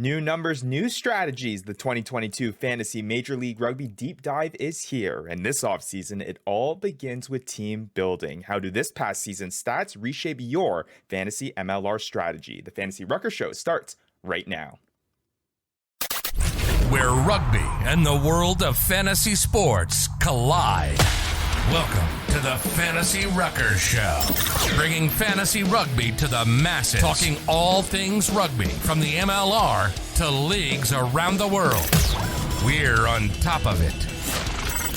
New numbers, new strategies. The 2022 Fantasy Major League Rugby Deep Dive is here. And this offseason, it all begins with team building. How do this past season's stats reshape your fantasy MLR strategy? The Fantasy Ruckers show starts right now. Where rugby and the world of fantasy sports collide. Welcome to the Fantasy Ruckers Show, bringing fantasy rugby to the masses, talking all things rugby from the MLR to leagues around the world. We're on top of it.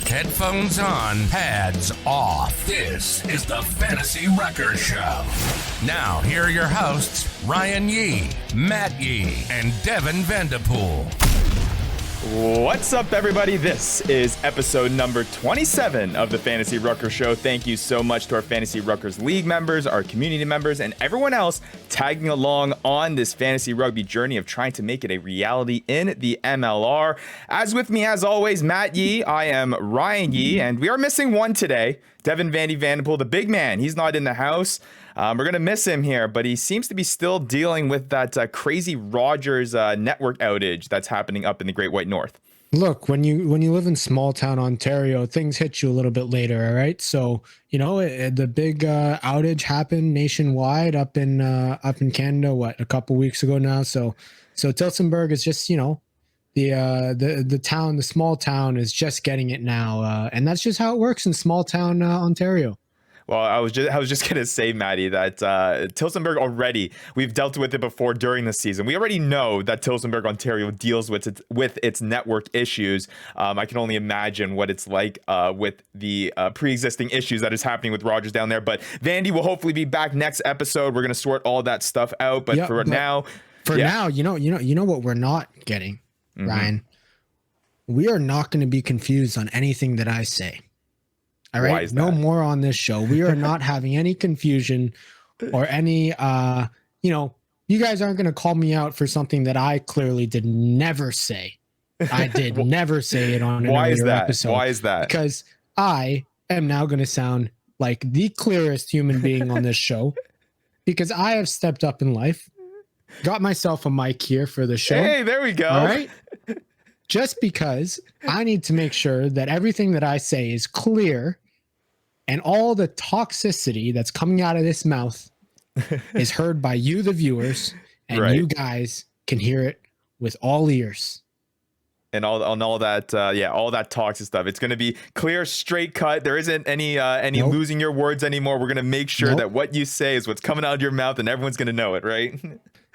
Headphones on, pads off. This is the Fantasy Ruckers Show. Now, here are your hosts, Ryan Yee, Matt Yee, and Devin Vanderpool. What's up, everybody? This is episode number 27 of the Fantasy Ruckers Show. Thank you so much to our Fantasy Ruckers League members, our community members, and everyone else tagging along on this fantasy rugby journey of trying to make it a reality in the MLR. As with me, as always, Matt Yee. I am Ryan Yee, and we are missing one today. Devin Vanderpool, the big man. He's not in the house. We're going to miss him here, but he seems to be still dealing with that crazy Rogers network outage that's happening up in the Great White North. Look, when you live in small town Ontario, things hit you a little bit later, all right? So, you know, the big outage happened nationwide up in Canada, a couple weeks ago now. So Tillsonburg is just, you know, the town, the small town is just getting it now. And that's just how it works in small town Ontario. Well, I was just gonna say, Maddie, that Tillsonburg already, we've dealt with it before during the season. We already know that Tillsonburg, Ontario deals with its network issues. I can only imagine what it's like with the pre-existing issues that is happening with Rogers down there. But Vandy will hopefully be back next episode. We're gonna sort all that stuff out. But now, you know what we're not getting, Ryan. We are not going to be confused on anything that I say. All right, no more on this show. We are not having any confusion or any, you guys aren't going to call me out for something that I clearly did never say. I did never say it on an earlier episode. Why is that? Because I am now going to sound like the clearest human being on this show because I have stepped up in life, got myself a mic here for the show. Hey, there we go. All right. Just because I need to make sure that everything that I say is clear and all the toxicity that's coming out of this mouth is heard by you, the viewers, and you guys can hear it with all ears. And all that toxic stuff. It's going to be clear, straight cut. There isn't any losing your words anymore. We're going to make sure that what you say is what's coming out of your mouth, and everyone's going to know it, right?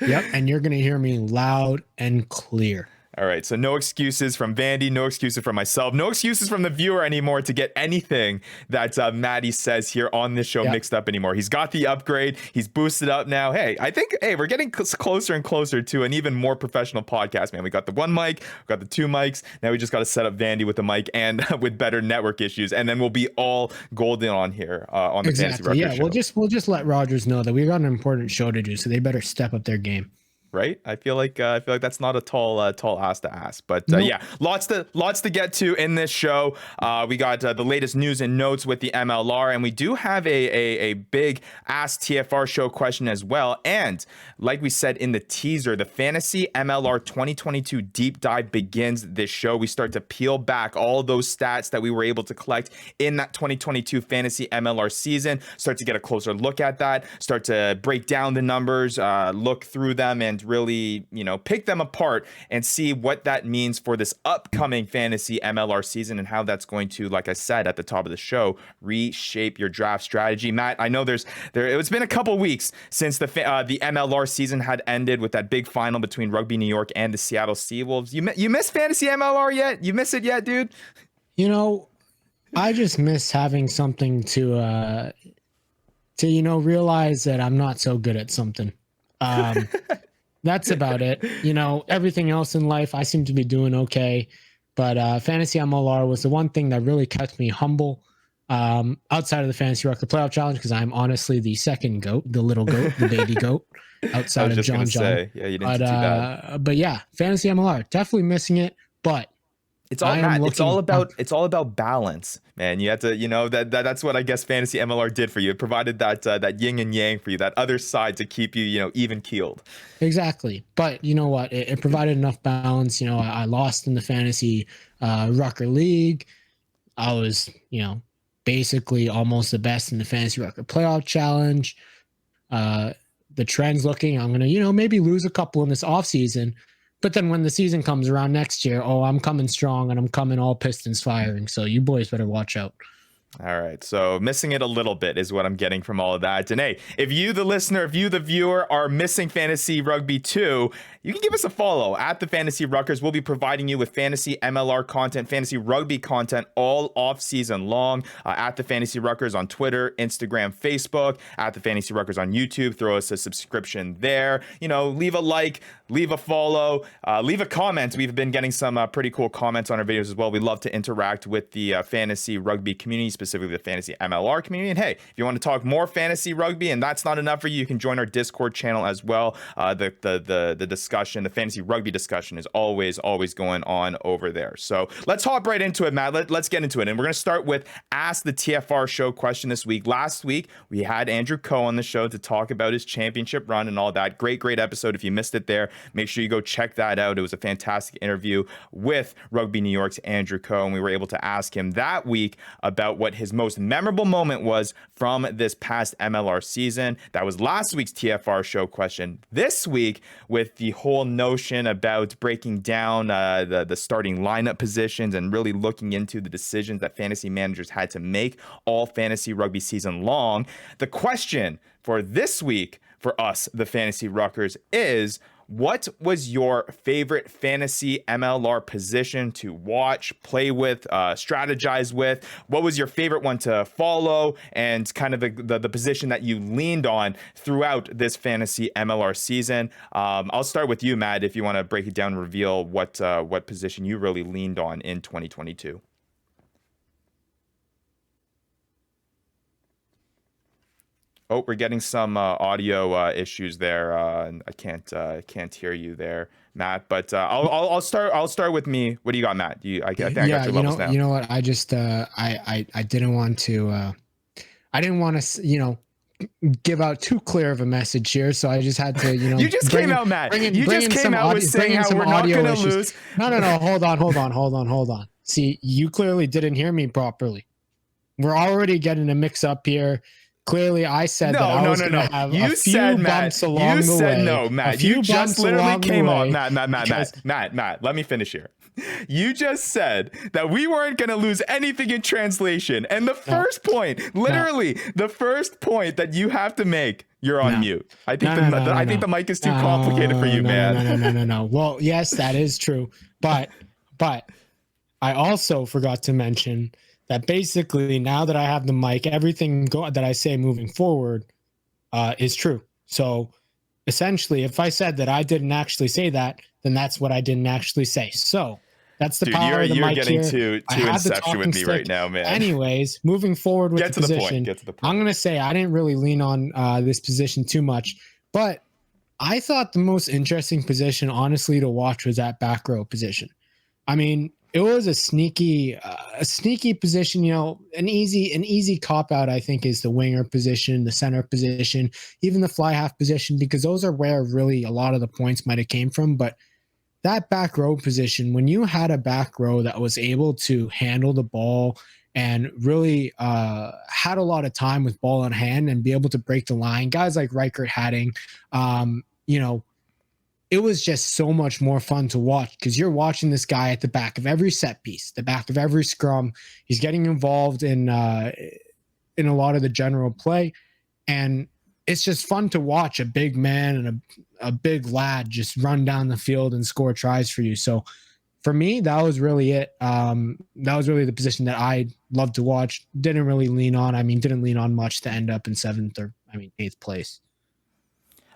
Yep, and you're going to hear me loud and clear. All right, so no excuses from Vandy, no excuses from myself, no excuses from the viewer anymore to get anything that Maddie says here on this show mixed up anymore. He's got the upgrade. He's boosted up now. I think we're getting closer and closer to an even more professional podcast, man. We got the one mic, we got the two mics. Now we just got to set up Vandy with the mic and with better network issues, and then we'll be all golden on here on the Fantasy Ruckers show. We'll just let Rogers know that we got an important show to do, so they better step up their game. Right, I feel like that's not a tall ask to ask, but lots to get to in this show. We got the latest news and notes with the MLR, and we do have a big Ask TFR show question as well. And like we said in the teaser, the Fantasy MLR 2022 deep dive begins this show. We start to peel back all those stats that we were able to collect in that 2022 Fantasy MLR season. Start to get a closer look at that. Start to break down the numbers, look through them, and really, pick them apart and see what that means for this upcoming fantasy MLR season and how that's going to, like I said at the top of the show, reshape your draft strategy. Matt, I know it's been a couple weeks since the MLR season had ended with that big final between Rugby New York and the Seattle Seawolves. You miss fantasy MLR yet? You miss it yet, dude? I just miss having something to realize that I'm not so good at something. That's about it. Everything else in life, I seem to be doing okay. But Fantasy MLR was the one thing that really kept me humble outside of the Fantasy Rucker Playoff Challenge, because I'm honestly the second goat, the little goat, the baby goat, outside of John. Yeah, you didn't do too bad. But yeah, Fantasy MLR, definitely missing it. But It's all Matt. It's all about balance, man. You have to, that's what I guess Fantasy MLR did for you. It provided that yin and yang for you, that other side to keep you, even keeled. Exactly. But you know what? It provided enough balance. I lost in the Fantasy Rucker League. I was, basically almost the best in the Fantasy Rucker Playoff Challenge. The trend's looking, I'm going to, maybe lose a couple in this offseason. But then when the season comes around next year, I'm coming strong and I'm coming all pistons firing. So you boys better watch out. All right. So missing it a little bit is what I'm getting from all of that. And hey, if you, the listener, if you, the viewer, are missing Fantasy Rugby 2, you can give us a follow at the Fantasy Ruckers. We'll be providing you with fantasy MLR content, fantasy rugby content all off season long at the Fantasy Ruckers on Twitter, Instagram, Facebook, at the Fantasy Ruckers on YouTube. Throw us a subscription there. Leave a like, leave a follow, leave a comment. We've been getting some pretty cool comments on our videos as well. We love to interact with the fantasy rugby community, specifically the fantasy MLR community. And hey, if you want to talk more fantasy rugby and that's not enough for you, you can join our Discord channel as well. The discussion, the fantasy rugby discussion is always going on over there. So let's hop right into it, Matt. Let's get into it. And we're going to start with Ask the TFR Show question this week. Last week, we had Andrew Coe on the show to talk about his championship run and all that. Great episode. If you missed it there, make sure you go check that out. It was a fantastic interview with Rugby New York's Andrew Coe, and we were able to ask him that week about what his most memorable moment was from this past MLR season. That was last week's TFR Show question. This week, with the whole notion about breaking down the starting lineup positions and really looking into the decisions that fantasy managers had to make all fantasy rugby season long, the question for this week for us, the Fantasy Ruckers, is: what was your favorite fantasy MLR position to watch, play with, strategize with? What was your favorite one to follow, and kind of the position that you leaned on throughout this fantasy MLR season? I'll start with you, Matt, if you want to break it down and reveal what position you really leaned on in 2022. Oh, we're getting some audio issues there. I can't hear you there, Matt. But I'll start with me. What do you got, Matt? I think I got your levels now. You know what? I just I didn't want to give out too clear of a message here, so I just had to You just came out, Matt. You just came out with saying how we're not going to lose. No. Hold on. See, you clearly didn't hear me properly. We're already getting a mix up here. Clearly, I said that I was going to have a few bumps along the way. No, Matt. You just literally came on. Matt, let me finish here. You just said that we weren't going to lose anything in translation. And the first point that you have to make, you're on mute. I think the mic is too complicated for you, man. No. Well, yes, that is true. But I also forgot to mention that basically now that I have the mic, everything that I say moving forward is true. So essentially, if I said that I didn't actually say that, then that's what I didn't actually say. So that's the power of the mic here. You're getting too inception with me right now, man. Anyways, moving forward with the position, Get to the point. I'm going to say I didn't really lean on this position too much, but I thought the most interesting position, honestly, to watch was that back row position. I mean, it was a sneaky position, an easy cop out, I think, is the winger position, the center position, even the fly half position, because those are where really a lot of the points might have came from. But that back row position, when you had a back row that was able to handle the ball and really had a lot of time with ball in hand and be able to break the line, guys like Reichert Hadding, it was just so much more fun to watch because you're watching this guy at the back of every set piece, the back of every scrum. He's getting involved in a lot of the general play. And it's just fun to watch a big man and a big lad just run down the field and score tries for you. So for me, that was really it. That was really the position that I loved to watch. Didn't really lean on. Didn't lean on much to end up in 8th place.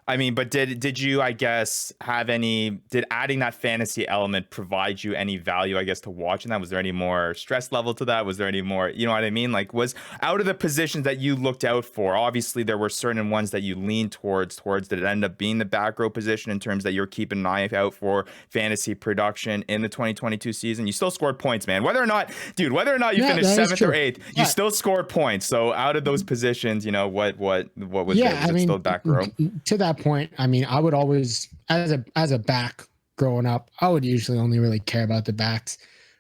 I mean, but did you, I guess, did adding that fantasy element provide you any value, I guess, to watching that? Was there any more stress level to that? Was there any more, you know what I mean? Like, was out of the positions that you looked out for, obviously there were certain ones that you leaned towards, did it end up being the back row position in terms that you're keeping an eye out for fantasy production in the 2022 season? You still scored points, man. Whether or not you finished 7th or 8th, you still scored points. So out of those positions, what was it? Was it still back row? To that point, I mean, I would always, as a back growing up, I would usually only really care about the backs,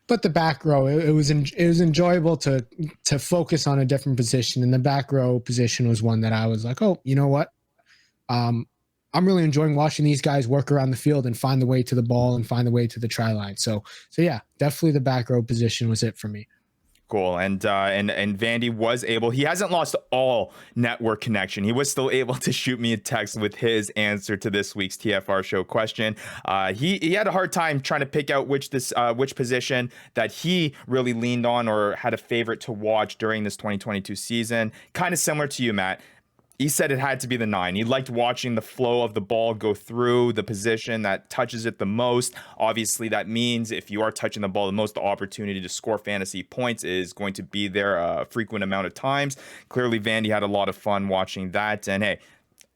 but the back row, it was enjoyable to focus on a different position, and the back row position was one that I was like, oh, you know what, I'm really enjoying watching these guys work around the field and find the way to the ball and find the way to the try line. So yeah, definitely the back row position was it for me. Cool. And Vandy was able, he hasn't lost all network connection. He was still able to shoot me a text with his answer to this week's TFR show question. He had a hard time trying to pick out which position that he really leaned on or had a favorite to watch during this 2022 season. Kind of similar to you, Matt. He said it had to be the 9. He liked watching the flow of the ball go through the position that touches it the most. Obviously, that means if you are touching the ball the most, the opportunity to score fantasy points is going to be there a frequent amount of times. Clearly, Vandy had a lot of fun watching that. And hey,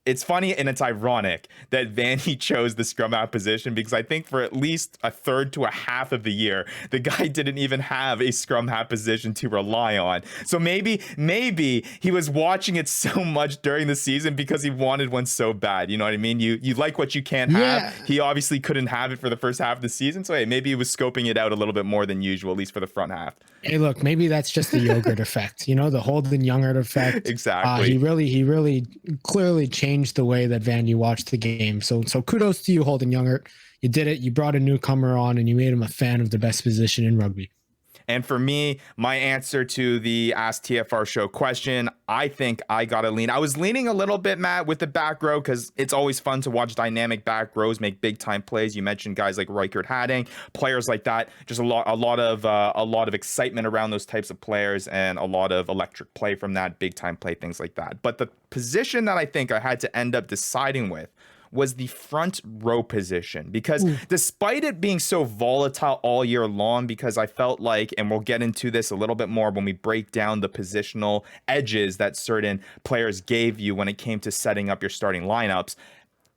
it's funny and it's ironic that Vandy chose the scrum half position, because I think for at least a third to a half of the year, the guy didn't even have a scrum half position to rely on. So maybe he was watching it so much during the season because he wanted one so bad. You know what I mean? You like what you can't have. He obviously couldn't have it for the first half of the season. So hey, maybe he was scoping it out a little bit more than usual, at least for the front half. Hey, look, maybe that's just the yogurt effect, the Holden Youngert effect. Exactly. He really clearly changed the way that Vandy watched the game. So kudos to you, Holden Youngert. You did it. You brought a newcomer on and you made him a fan of the best position in rugby. And for me, my answer to the Ask TFR show question, I think I got to lean. I was leaning a little bit, Matt, with the back row, because it's always fun to watch dynamic back rows make big time plays. You mentioned guys like Reichert Hadding, players like that. Just a lot of excitement around those types of players and a lot of electric play from that, big time play, things like that. But the position that I think I had to end up deciding with was the front row position, because despite it being so volatile all year long, because I felt like, and we'll get into this a little bit more when we break down the positional edges that certain players gave you when it came to setting up your starting lineups,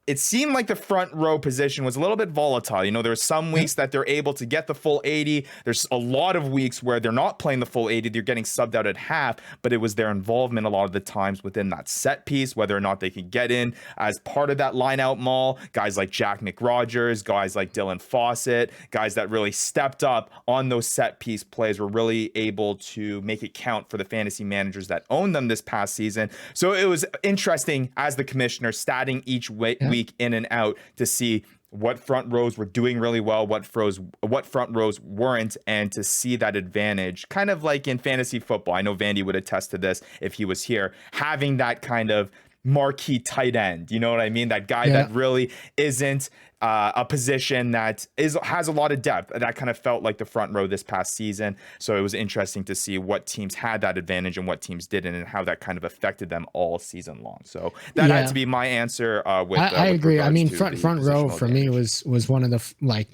it seemed like the front row position was a little bit volatile. There were some weeks that they're able to get the full 80. There's a lot of weeks where they're not playing the full 80. They're getting subbed out at half, but it was their involvement a lot of the times within that set piece, whether or not they could get in as part of that line out maul. Guys like Jack McRogers, guys like Dylan Fawcett, guys that really stepped up on those set piece plays were really able to make it count for the fantasy managers that owned them this past season. So it was interesting as the commissioner statting each week in and out to see what front rows were doing really well, what front rows weren't, and to see that advantage, kind of like in fantasy football. I know Vandy would attest to this if he was here, having that kind of marquee tight end. You know what I mean? That guy that really isn't a position that has a lot of depth. That kind of felt like the front row this past season. So it was interesting to see what teams had that advantage and what teams didn't, and how that kind of affected them all season long. So that had to be my answer. I agree. I mean, front row for me was one of the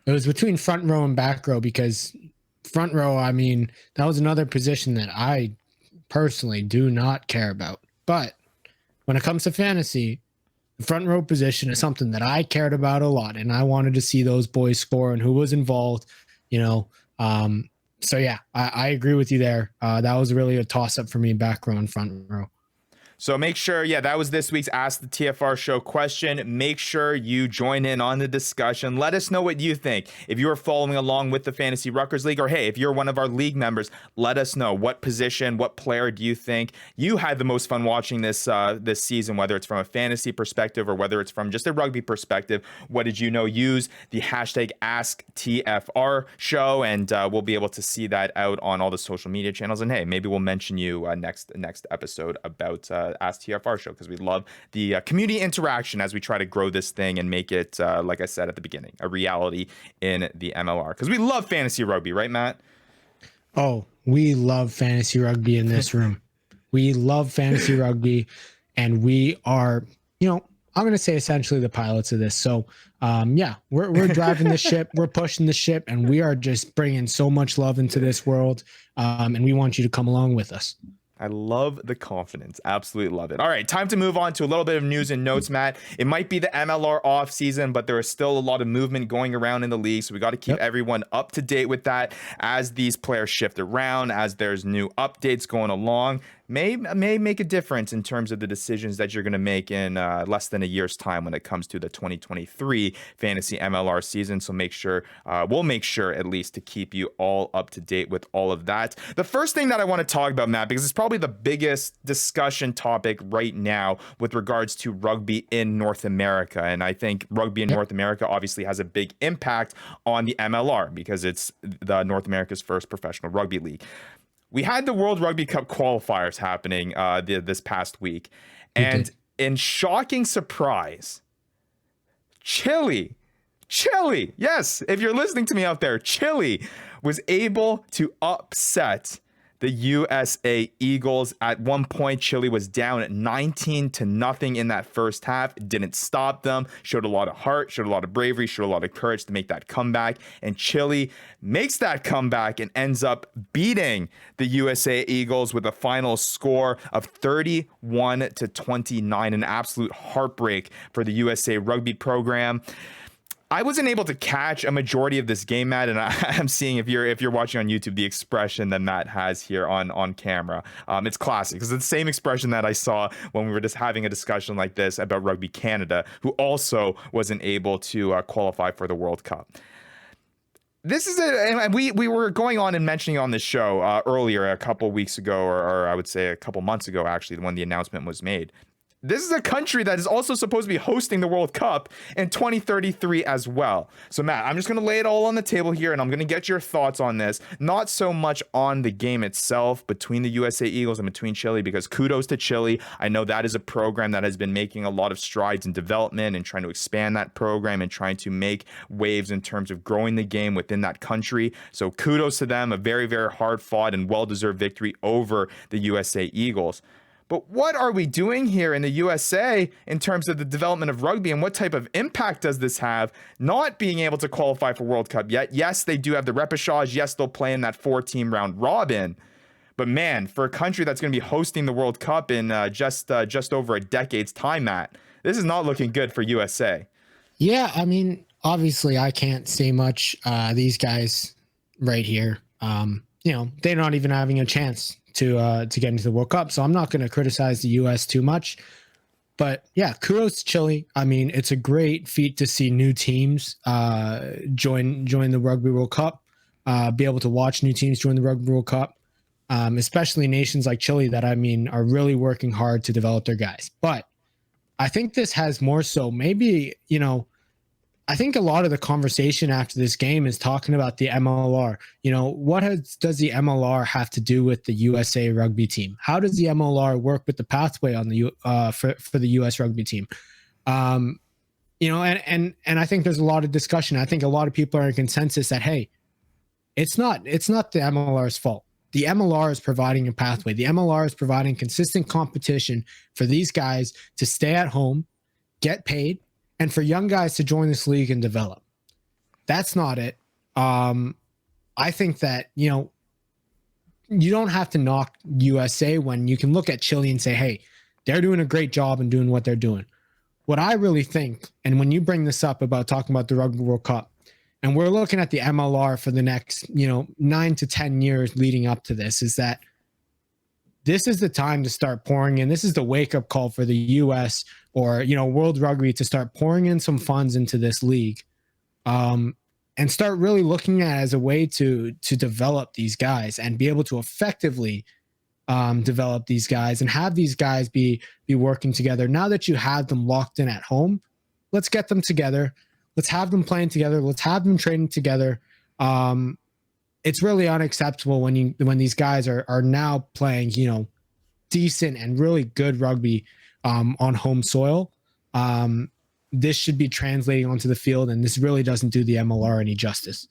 it was between front row and back row, because front row, I mean, that was another position that I personally do not care about. But when it comes to fantasy, the front row position is something that I cared about a lot, and I wanted to see those boys score and who was involved, So yeah, I agree with you there. That was really a toss up for me, back row and front row. So make sure, that was this week's Ask the TFR show question. Make sure you join in on the discussion. Let us know what you think. If you are following along with the Fantasy Ruckers League, or hey, if you're one of our league members, let us know what position, what player do you think you had the most fun watching this season, whether it's from a fantasy perspective or whether it's from just a rugby perspective. What did you know? Use the hashtag AskTFR show, and we'll be able to see that out on all the social media channels. And hey, maybe we'll mention you next episode about Ask TFR show, because we love the community interaction as we try to grow this thing and make it, like I said at the beginning, a reality in the MLR, because we love fantasy rugby, right, Matt? Oh, we love fantasy rugby in this room. We love fantasy rugby, and we are, I'm going to say essentially the pilots of this. So, yeah, we're driving the ship, we're pushing the ship, and we are just bringing so much love into this world. And we want you to come along with us. I love the confidence. Absolutely love it. All right, time to move on to a little bit of news and notes, Matt. It might be the MLR off season, but there is still a lot of movement going around in the league. So we got to keep everyone up to date with that as these players shift around, as there's new updates going along. May make a difference in terms of the decisions that you're going to make in less than a year's time when it comes to the 2023 fantasy MLR season. So we'll make sure at least to keep you all up to date with all of that. The first thing that I want to talk about, Matt, because it's probably the biggest discussion topic right now with regards to rugby in North America. And I think rugby in North America obviously has a big impact on the MLR because it's the North America's first professional rugby league. We had the World Rugby Cup qualifiers happening this past week. And in shocking surprise, Chile, yes, if you're listening to me out there, Chile was able to upset the USA Eagles. At one point, Chile was down at 19-0 in that first half. It didn't stop them. Showed a lot of heart, showed a lot of bravery, showed a lot of courage to make that comeback. And Chile makes that comeback and ends up beating the USA Eagles with a final score of 31-29. An absolute heartbreak for the USA Rugby program. I wasn't able to catch a majority of this game, Matt, and I'm seeing if you're watching on YouTube the expression that Matt has here on camera. It's classic because it's the same expression that I saw when we were just having a discussion like this about Rugby Canada, who also wasn't able to qualify for the World Cup. This is and we were going on and mentioning on this show earlier a couple weeks ago, or I would say a couple months ago, actually, when the announcement was made. This is a country that is also supposed to be hosting the World Cup in 2033 as well. So, Matt, I'm just going to lay it all on the table here, and I'm going to get your thoughts on this. Not so much on the game itself between the USA Eagles and between Chile, because kudos to Chile. I know that is a program that has been making a lot of strides in development and trying to expand that program and trying to make waves in terms of growing the game within that country. So kudos to them. A very, very hard-fought and well-deserved victory over the USA Eagles. But what are we doing here in the USA in terms of the development of rugby, and what type of impact does this have not being able to qualify for World Cup yet? Yes, they do have the repechage. Yes, they'll play in that 4-team round robin. But man, for a country that's going to be hosting the World Cup in just over a decade's time, Matt, this is not looking good for USA. Yeah, I mean, obviously I can't say much. These guys right here, they're not even having a chance to get into the World Cup. So I'm not going to criticize the US too much, but yeah, kudos to Chile. I mean, it's a great feat to see new teams join the Rugby World Cup, be able to watch new teams join the Rugby World Cup, especially nations like Chile that, I mean, are really working hard to develop their guys. But I think this has more so maybe, I think a lot of the conversation after this game is talking about the MLR. What does the MLR have to do with the USA rugby team? How does the MLR work with the pathway on the for the US rugby team? And I think there's a lot of discussion. I think a lot of people are in consensus that, hey, it's not the MLR's fault. The MLR is providing a pathway. The MLR is providing consistent competition for these guys to stay at home, get paid, and for young guys to join this league and develop. That's not it. I think that, you don't have to knock USA when you can look at Chile and say, hey, they're doing a great job and doing what they're doing. What I really think, and when you bring this up about talking about the Rugby World Cup, and we're looking at the MLR for the next, 9 to 10 years leading up to this, is that this is the time to start pouring in. This is the wake-up call for the U.S. or, World Rugby to start pouring in some funds into this league and start really looking at it as a way to develop these guys and be able to effectively develop these guys and have these guys be working together. Now that you have them locked in at home, let's get them together. Let's have them playing together. Let's have them training together. It's really unacceptable when these guys are now playing, decent and really good rugby on home soil. This should be translating onto the field, and this really doesn't do the MLR any justice.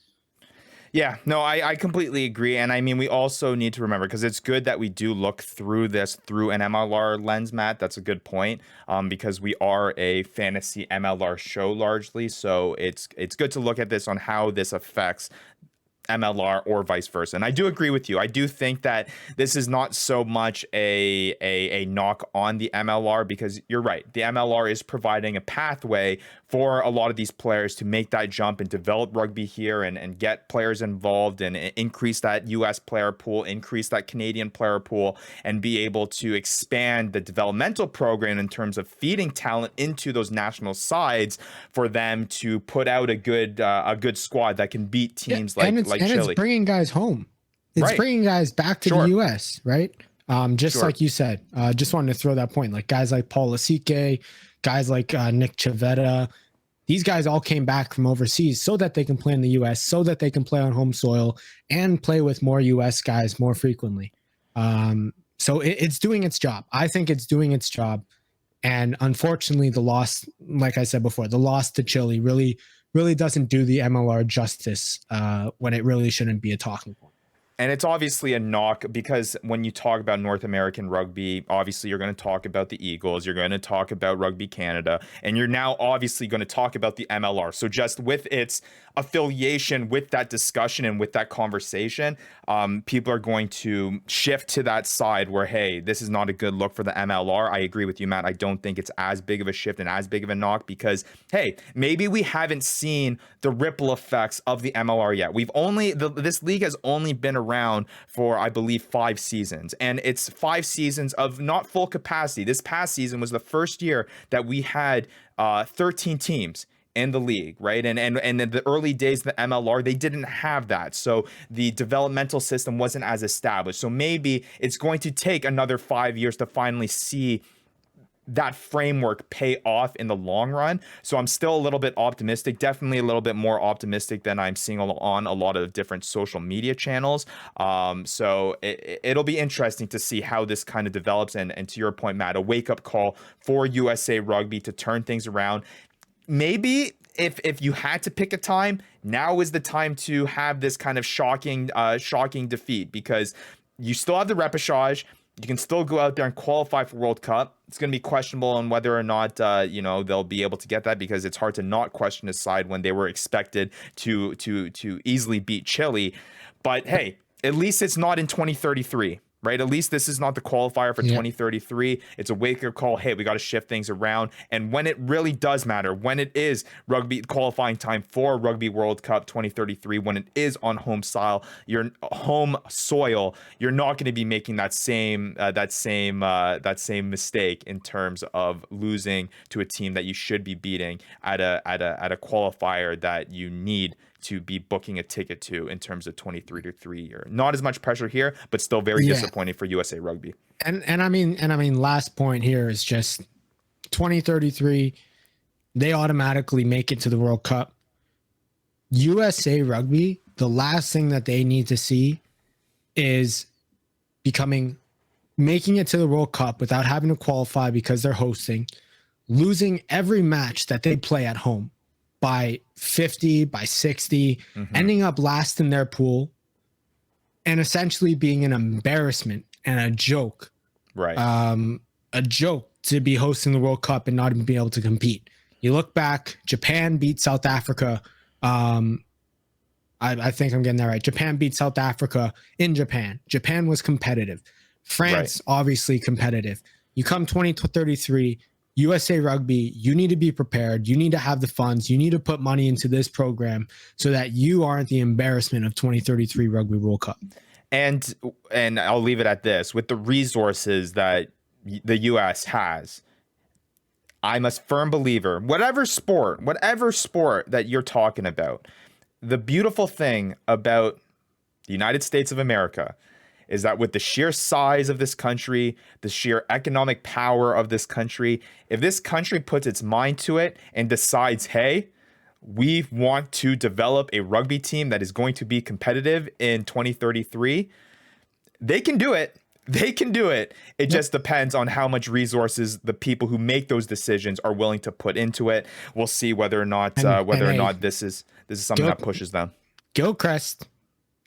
Yeah, no, I completely agree. And I mean, we also need to remember, because it's good that we do look through this through an MLR lens, Matt. That's a good point, because we are a fantasy MLR show largely. So it's good to look at this on how this affects MLR or vice versa. And I do agree with you. I do think that this is not so much a knock on the MLR, because you're right. The MLR is providing a pathway for a lot of these players to make that jump and develop rugby here and get players involved and increase that US player pool, increase that Canadian player pool, and be able to expand the developmental program in terms of feeding talent into those national sides for them to put out a good squad that can beat teams like Chile. It's bringing guys home. It's bringing guys back to the US, right? Just like you said, just wanted to throw that point. Like guys like Paul Lasike, guys like Nick Chavetta, these guys all came back from overseas so that they can play in the US, so that they can play on home soil and play with more US guys more frequently. So it's doing its job. I think it's doing its job. And unfortunately, the loss, like I said before, the loss to Chile really doesn't do the MLR justice when it really shouldn't be a talking point. And it's obviously a knock, because when you talk about North American rugby, obviously you're going to talk about the Eagles, you're going to talk about Rugby Canada, and you're now obviously going to talk about the MLR. So just with its affiliation with that discussion and with that conversation, people are going to shift to that side where, hey, this is not a good look for the MLR. I agree with you, Matt. I don't think it's as big of a shift and as big of a knock, because, hey, maybe we haven't seen the ripple effects of the MLR yet. This league has only been around for, I believe, 5 seasons, and it's 5 seasons of not full capacity. This past season was the first year that we had 13 teams in the league, right? And in the early days of the MLR, they didn't have that. So the developmental system wasn't as established. So maybe it's going to take another 5 years to finally see that framework pay off in the long run. So I'm still a little bit optimistic, definitely a little bit more optimistic than I'm seeing on a lot of different social media channels. So it'll be interesting to see how this kind of develops. And to your point, Matt, a wake-up call for USA Rugby to turn things around. Maybe if you had to pick a time, now is the time to have this kind of shocking defeat, because you still have the repechage. You can still go out there and qualify for World Cup. It's going to be questionable on whether or not they'll be able to get that, because it's hard to not question his side when they were expected to easily beat Chile. But hey, at least it's not in 2033. Right? At least this is not the qualifier for 2033. It's a wake-up call. Hey, we got to shift things around. And when it really does matter, when it is rugby qualifying time for Rugby World Cup 2033, when it is on home soil, your home soil, you're not going to be making that same mistake in terms of losing to a team that you should be beating at a qualifier that you need to be booking a ticket to in terms of 2033 year. Not as much pressure here, but still very disappointing for USA Rugby. And I mean, last point here is just 2033, they automatically make it to the World Cup. USA Rugby, the last thing that they need to see is making it to the World Cup without having to qualify because they're hosting, losing every match that they play at home by 50, by 60, ending up last in their pool, and essentially being an embarrassment and a joke. Right. A joke to be hosting the World Cup and not even be able to compete. You look back, Japan beat South Africa. I think I'm getting that right. Japan beat South Africa in Japan. Japan was competitive. France, obviously competitive. You come 2033, USA Rugby, you need to be prepared. You need to have the funds. You need to put money into this program so that you aren't the embarrassment of 2033 Rugby World Cup. And I'll leave it at this. With the resources that the US has, I'm a firm believer, whatever sport that you're talking about, the beautiful thing about the United States of America is that with the sheer size of this country, the sheer economic power of this country, if this country puts its mind to it and decides, hey, we want to develop a rugby team that is going to be competitive in 2033, they can do it. They can do it. It just depends on how much resources the people who make those decisions are willing to put into it. We'll see whether or not this is something that pushes them. Gilchrist,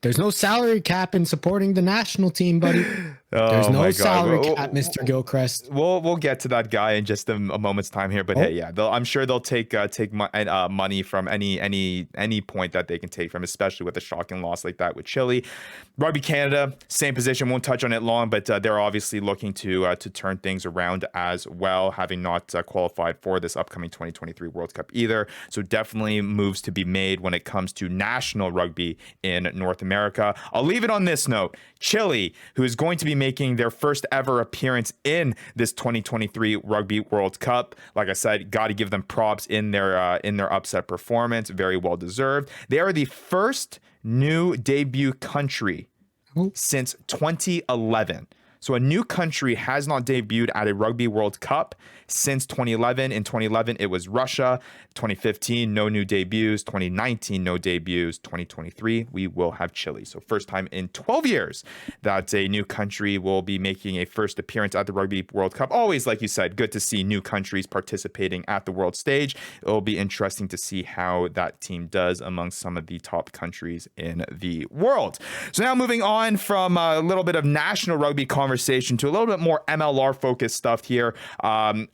There's no salary cap in supporting the national team, buddy. There's no salary cap, Mr. Gilchrist. We'll get to that guy in just a moment's time here, but hey, yeah, I'm sure they'll take money from any point that they can take from, especially with a shocking loss like that with Chile. Rugby Canada, same position. Won't touch on it long, but they're obviously looking to turn things around as well, having not qualified for this upcoming 2023 World Cup either. So definitely moves to be made when it comes to national rugby in North America. I'll leave it on this note. Chile, who is going to be making their first ever appearance in this 2023 Rugby World Cup. Like I said, got to give them props in their upset performance. Very well deserved. They are the first new debut country since 2011. So a new country has not debuted at a Rugby World Cup since 2011. In 2011, it was Russia. 2015, no new debuts. 2019, no debuts. 2023, we will have Chile. So first time in 12 years that a new country will be making a first appearance at the Rugby World Cup. Always, like you said, good to see new countries participating at the world stage. It'll be interesting to see how that team does among some of the top countries in the world. So now moving on from a little bit of national rugby conversation to a little bit more MLR focused stuff here.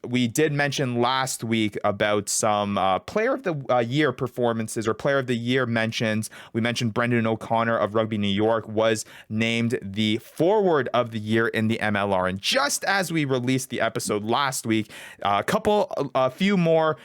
We did mention last week about some player of the year performances or player of the year mentions. We mentioned Brendan O'Connor of Rugby New York was named the forward of the year in the MLR. And just as we released the episode last week, a few more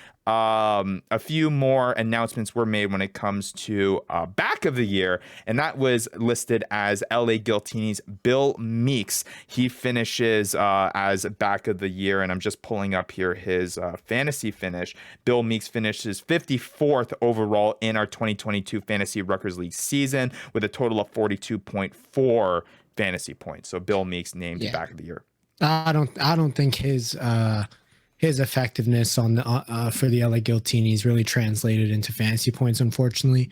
announcements were made when it comes to back of the year, and that was listed as LA Giltini's Bill Meeks. He finishes as back of the year, and I'm just pulling up here his fantasy finish. Bill Meeks finishes 54th overall in our 2022 Fantasy Ruckers League season with a total of 42.4 fantasy points. So Bill Meeks named back of the year. I don't think his effectiveness on the for the LA Giltinis really translated into fantasy points, unfortunately.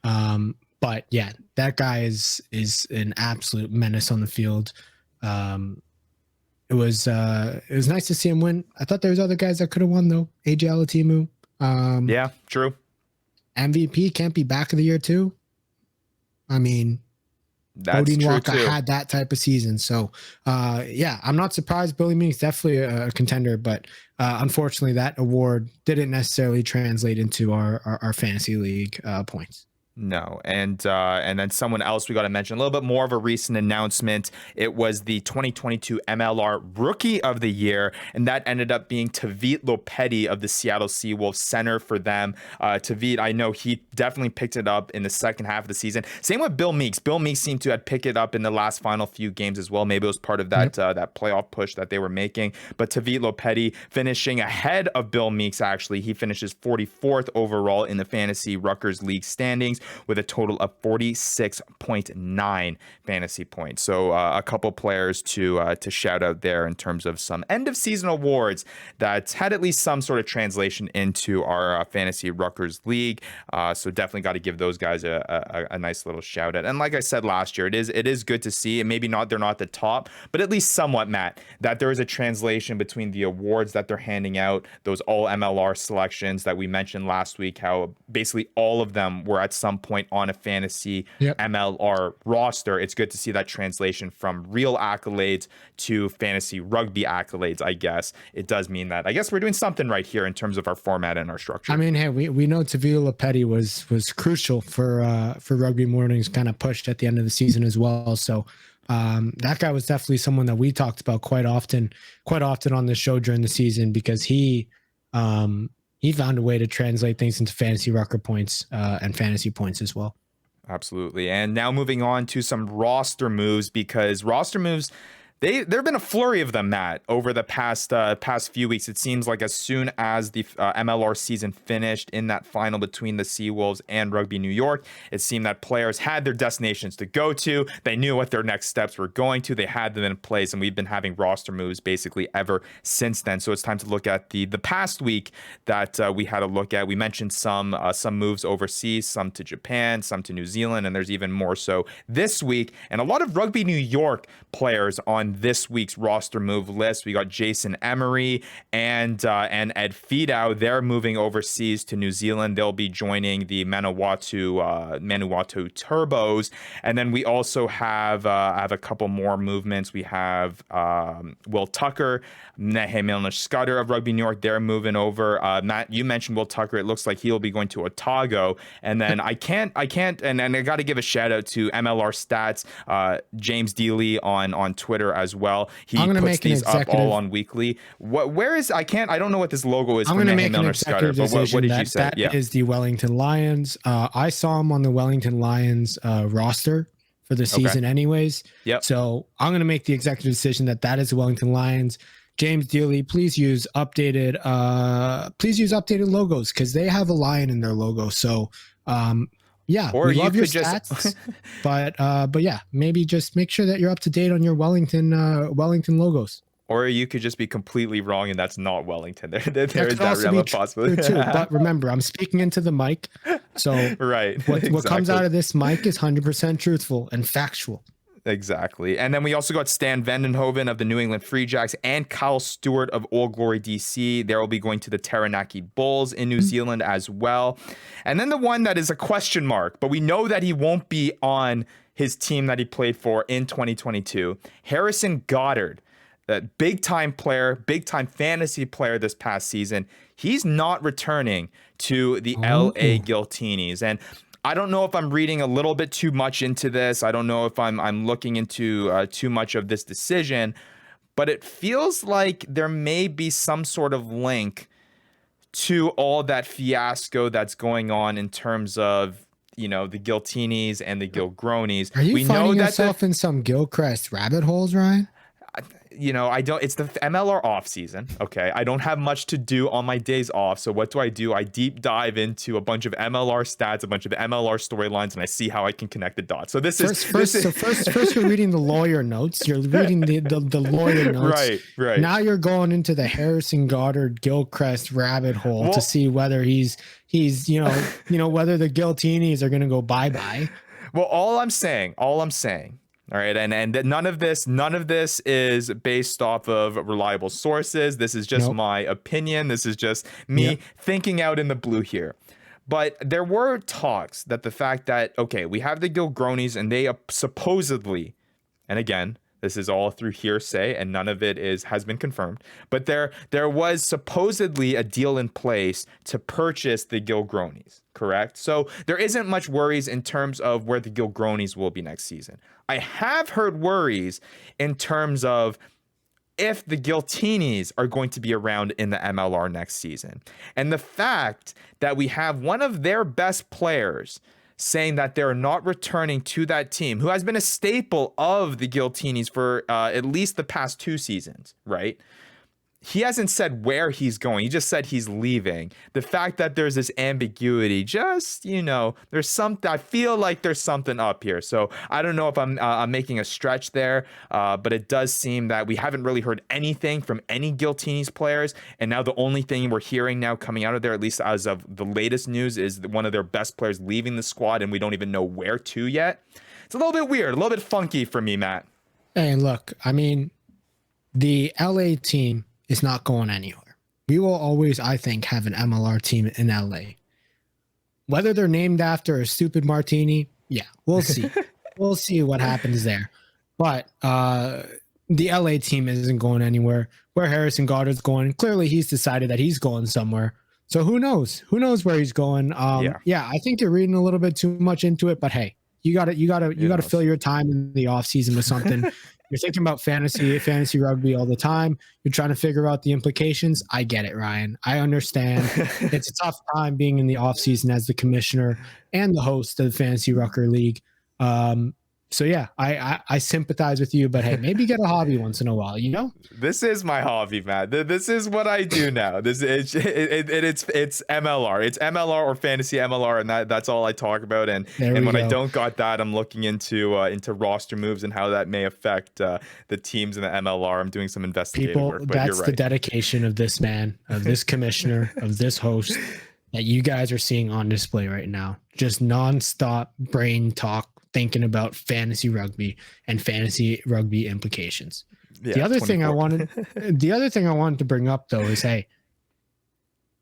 But yeah, that guy is an absolute menace on the field. It was nice to see him win. I thought there was other guys that could have won though. AJ Alatimu. Yeah, true. MVP can't be back of the year too. I mean, that's Odin true Walker too. had that type of season. So yeah, I'm not surprised. Billy Meeks definitely a contender, but unfortunately that award didn't necessarily translate into our fantasy league points. No, and then someone else we got to mention, a little bit more of a recent announcement. It was the 2022 Mlr Rookie of the Year, and that ended up being Tavit Lopetti of the Seattle Seawolves, center for them. Tavit, I know he definitely picked it up in the second half of the season. Same with Bill Meeks. Bill Meeks seemed to have picked it up in the last final few games as well. Maybe it was part of that that playoff push that they were making. But Tavit Lopetti finishing ahead of Bill Meeks, actually. He finishes 44th overall in the Fantasy Ruckers League standings, with a total of 46.9 fantasy points. So a couple players to shout out there in terms of some end of season awards that had at least some sort of translation into our Fantasy Ruckers League. So definitely got to give those guys a nice little shout out. And like I said last year, it is good to see, and maybe they're not the top, but at least somewhat, Matt, that there is a translation between the awards that they're handing out, those all MLR selections that we mentioned last week, how basically all of them were at some point on a fantasy MLR roster. It's good to see that translation from real accolades to fantasy rugby accolades. I guess it does mean that I guess we're doing something right here in terms of our format and our structure. I mean, hey, we know Tavita Lopetti was crucial for Rugby Morning's kind of push at the end of the season as well. So that guy was definitely someone that we talked about quite often on the show during the season, because he found a way to translate things into fantasy rucker points and fantasy points as well. Absolutely. And now moving on to some roster moves, because roster moves, there have been a flurry of them, Matt, over the past few weeks. It seems like as soon as the MLR season finished in that final between the Seawolves and Rugby New York, it seemed that players had their destinations to go to. They knew what their next steps were going to. They had them in place, and we've been having roster moves basically ever since then. So it's time to look at the past week that we had a look at. We mentioned some moves overseas, some to Japan, some to New Zealand, and there's even more so this week. And a lot of Rugby New York players on on this week's roster move list. We got Jason Emery and Ed Fidau. They're moving overseas to New Zealand. They'll be joining the Manawatu Turbos. And then we also have a couple more movements. We have Will Tucker, Nehemiah Scott of Rugby New York. They're moving over. Matt, you mentioned Will Tucker. It looks like he'll be going to Otago. And then I can't, and I got to give a shout out to MLR Stats, James Dealey on Twitter as well. He puts these up all on weekly. I don't know what this logo is. I'm going to make an executive decision. What did you say? That is the Wellington Lions. I saw him on the Wellington Lions roster for the season anyways. Yep. So I'm going to make the executive decision that is the Wellington Lions. James Dealey, please use updated logos because they have a lion in their logo. So yeah, or we love your just stats, but yeah, maybe just make sure that you're up to date on your Wellington logos. Or you could just be completely wrong, and that's not Wellington. There is that realm of possibility too. But remember, I'm speaking into the mic, so right. What comes out of this mic is 100% truthful and factual. Exactly. And then we also got Stan Vandenhoven of the New England Free Jacks and Kyle Stewart of Old Glory DC. They will be going to the Taranaki Bulls in New Zealand as well. And then the one that is a question mark, but we know that he won't be on his team that he played for in 2022, Harrison Goddard. That big time player, big time fantasy player this past season. He's not returning to the LA Giltinis. And I don't know if I'm reading a little bit too much into this. I don't know if I'm looking into too much of this decision, but it feels like there may be some sort of link to all that fiasco that's going on in terms of, the Giltinis and the Gilgronis. Are you finding yourself in some Gilcrest rabbit holes, Ryan? It's the MLR off season. Okay. I don't have much to do on my days off. So what do? I deep dive into a bunch of MLR stats, a bunch of MLR storylines, and I see how I can connect the dots. So first you're reading the lawyer notes. You're reading the lawyer notes. Right. Now you're going into the Harrison Goddard Gilcrest rabbit hole to see whether he's whether the Giltinis are going to go bye-bye. Well, all I'm saying, all right, and none of this is based off of reliable sources. This is just my opinion. This is just me thinking out in the blue here. But there were talks that the fact that, okay, we have the Gilgronis and they supposedly, and again, this is all through hearsay and none of it has been confirmed, but there was supposedly a deal in place to purchase the Gilgronis, correct? So there isn't much worries in terms of where the Gilgronis will be next season. I have heard worries in terms of if the Giltinis are going to be around in the MLR next season. And the fact that we have one of their best players saying that they're not returning to that team, who has been a staple of the Giltinis for at least the past 2 seasons, right? He hasn't said where he's going. He just said he's leaving. The fact that there's this ambiguity, just, there's something, I feel like there's something up here. So I don't know if I'm making a stretch there, but it does seem that we haven't really heard anything from any Giltinis players. And now the only thing we're hearing now coming out of there, at least as of the latest news, is one of their best players leaving the squad and we don't even know where to yet. It's a little bit weird, a little bit funky for me, Matt. Hey, look, the LA team is not going anywhere. We will always, I think, have an MLR team in LA. Whether they're named after a stupid martini, we'll see. We'll see what happens there. But the LA team isn't going anywhere. Where Harrison Goddard's going, clearly he's decided that he's going somewhere. So who knows? Who knows where he's going? I think you're reading a little bit too much into it, but hey, you gotta fill your time in the off season with something. You're thinking about fantasy rugby all the time. You're trying to figure out the implications. I get it, Ryan. I understand. It's a tough time being in the off season as the commissioner and the host of the Fantasy Rucker League. So yeah, I sympathize with you, but hey, maybe get a hobby once in a while, This is my hobby, Matt. This is what I do now. It's MLR. It's MLR or fantasy MLR, and that's all I talk about. And when I don't got that, I'm looking into roster moves and how that may affect the teams in the MLR. I'm doing some investigative work. But that's the dedication of this man, of this commissioner, of this host that you guys are seeing on display right now. Just nonstop brain talk, thinking about fantasy rugby and fantasy rugby implications. Yeah, the other 24. thing I wanted to bring up though is, hey,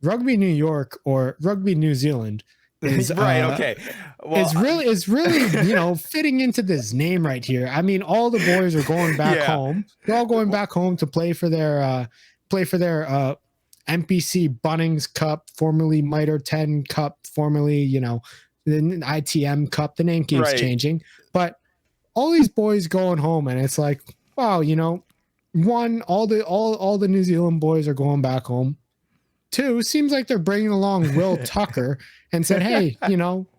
Rugby New York or Rugby New Zealand is right. Okay. Well, is really fitting into this name right here. I mean, all the boys are going back home. They're all going back home to play for their NPC Bunnings Cup, formerly Mitre 10 Cup, formerly the ITM Cup. The name keeps changing, but all these boys going home, and it's like, wow, one, all the New Zealand boys are going back home. Two, seems like they're bringing along Will Tucker and said, hey,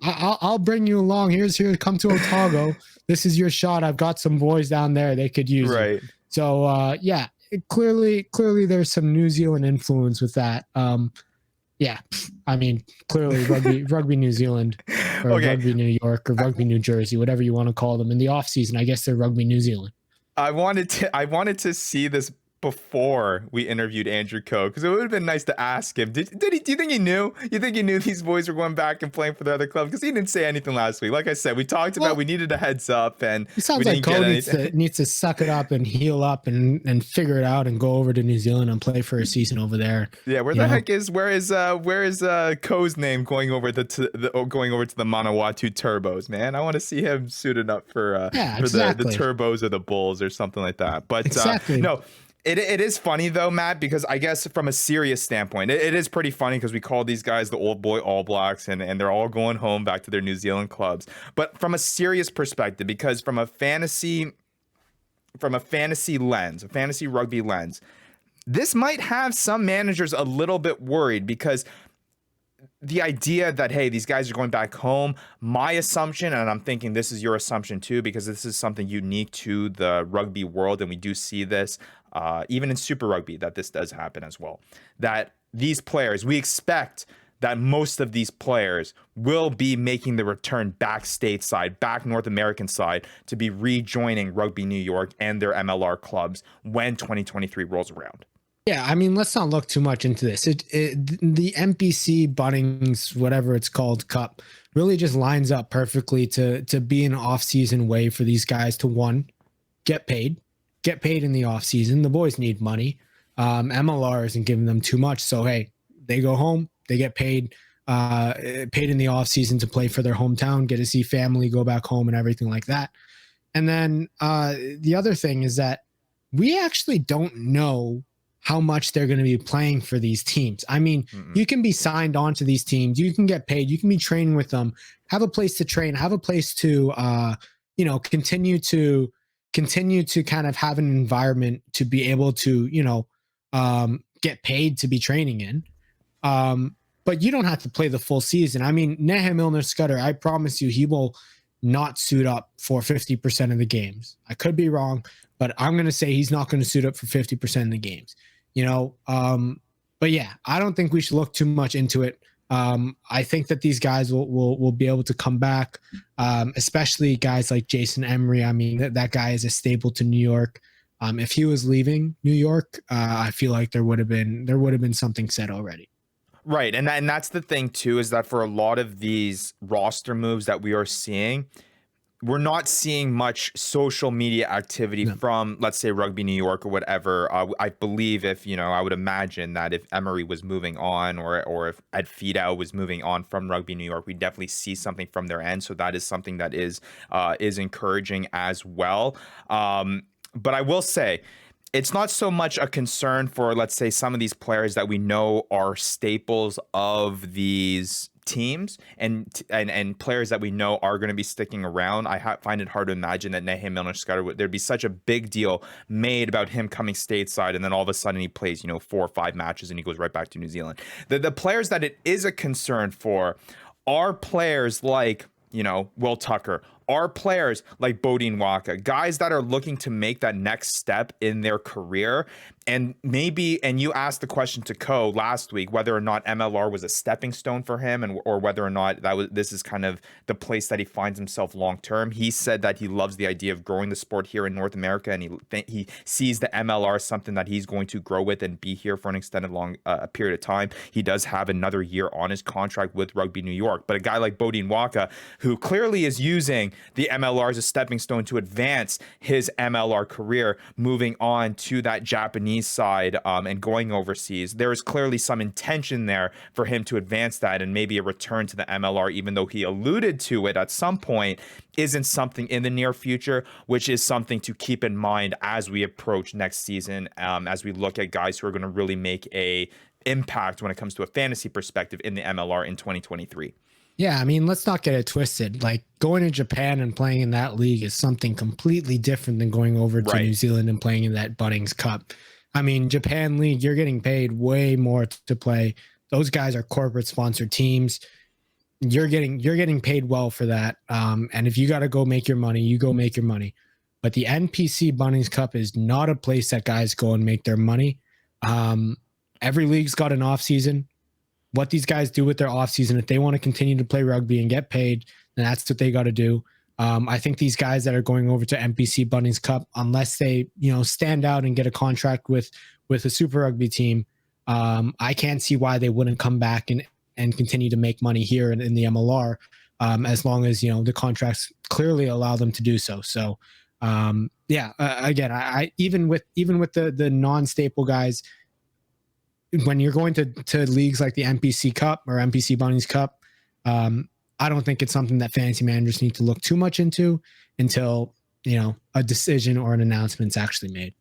I'll bring you along. Here, come to Otago. This is your shot. I've got some boys down there. They could use you. So, clearly there's some New Zealand influence with that. I mean, clearly rugby New Zealand or Rugby New York or Rugby New Jersey, whatever you want to call them. In the off season, I guess they're Rugby New Zealand. I wanted to see this before we interviewed Andrew Coe, because it would have been nice to ask him. Do you think he knew? You think he knew these boys were going back and playing for the other club? Because he didn't say anything last week. Like I said, we talked about we needed a heads up, and it sounds like Coe needs to suck it up and heal up and figure it out and go over to New Zealand and play for a season over there. Yeah, where is Coe's name going over to the Manawatu Turbos, man? I want to see him suited up for the Turbos or the Bulls or something like that. But no. It is funny though, Matt, because I guess from a serious standpoint, it is pretty funny because we call these guys the old boy All Blacks, and they're all going home back to their New Zealand clubs. But from a serious perspective, because from a fantasy lens, a fantasy rugby lens, this might have some managers a little bit worried, because the idea that, hey, these guys are going back home, my assumption, and I'm thinking this is your assumption too, because this is something unique to the rugby world, and we do see this even in Super Rugby, that this does happen as well, that these players, we expect that most of these players will be making the return back stateside, back North American side, to be rejoining Rugby New York and their MLR clubs when 2023 rolls around. Yeah, I mean, let's not look too much into this. The NPC Bunnings, whatever it's called, Cup, really just lines up perfectly to be an off-season way for these guys to, one, get paid in the off-season. The boys need money. MLR isn't giving them too much. So, hey, they go home, they get paid in the off-season to play for their hometown, get to see family, go back home and everything like that. And then the other thing is that we actually don't know how much they're going to be playing for these teams. I mean, you can be signed on to these teams, you can get paid, you can be training with them, have a place to train, have a place to, continue to kind of have an environment to be able to, get paid to be training in. But you don't have to play the full season. I mean, Nehemiah Scott, I promise you, he will not suit up for 50% of the games. I could be wrong, but I'm going to say he's not going to suit up for 50% of the games. But yeah, I don't think we should look too much into it. I think that these guys will be able to come back, especially guys like Jason Emery. I mean, that guy is a staple to New York. If he was leaving New York, I feel like there would have been something said already. Right, and that's the thing too, is that for a lot of these roster moves that we are seeing, we're not seeing much social media activity from, let's say, Rugby New York or whatever. I believe I would imagine that if Emery was moving on or if Ed Fidow was moving on from Rugby New York, we definitely see something from their end. So that is something that is encouraging as well. But I will say, it's not so much a concern for, let's say, some of these players that we know are staples of these teams and players that we know are going to be sticking around. I find it hard to imagine that Nehemiah Scott, there'd be such a big deal made about him coming stateside, and then all of a sudden he plays 4 or 5 matches and he goes right back to New Zealand. The players that it is a concern for are players like Will Tucker, are players like Bodine Waka, guys that are looking to make that next step in their career. And you asked the question to Coe last week whether or not MLR was a stepping stone for him, or whether or not this is kind of the place that he finds himself long term. He said that he loves the idea of growing the sport here in North America, and he sees the MLR as something that he's going to grow with and be here for an extended long period of time. He does have another year on his contract with Rugby New York, but a guy like Bodine Waka, who clearly is using the MLR as a stepping stone to advance his MLR career, moving on to that Japanese side and going overseas. There is clearly some intention there for him to advance that, and maybe a return to the MLR, even though he alluded to it at some point, isn't something in the near future, which is something to keep in mind as we approach next season, as we look at guys who are going to really make a impact when it comes to a fantasy perspective in the MLR in 2023. Yeah, I mean, let's not get it twisted. Like, going to Japan and playing in that league is something completely different than going over to New Zealand and playing in that Bunnings Cup. I mean, Japan League, you're getting paid way more to play. Those guys are corporate sponsored teams. You're getting paid well for that. And if you got to go make your money, you go make your money. But the NPC Bunnings Cup is not a place that guys go and make their money. Every league's got an off season. What these guys do with their offseason, if they want to continue to play rugby and get paid, then that's what they got to do. I think these guys that are going over to NPC Bunnings Cup, unless they, stand out and get a contract with a Super Rugby team, I can't see why they wouldn't come back and continue to make money here in the MLR, as long as, the contracts clearly allow them to do so. So, again, I even with the non-staple guys, when you're going to leagues like the NPC Cup or NPC Bunnings Cup, I don't think it's something that fantasy managers need to look too much into until, a decision or an announcement's actually made.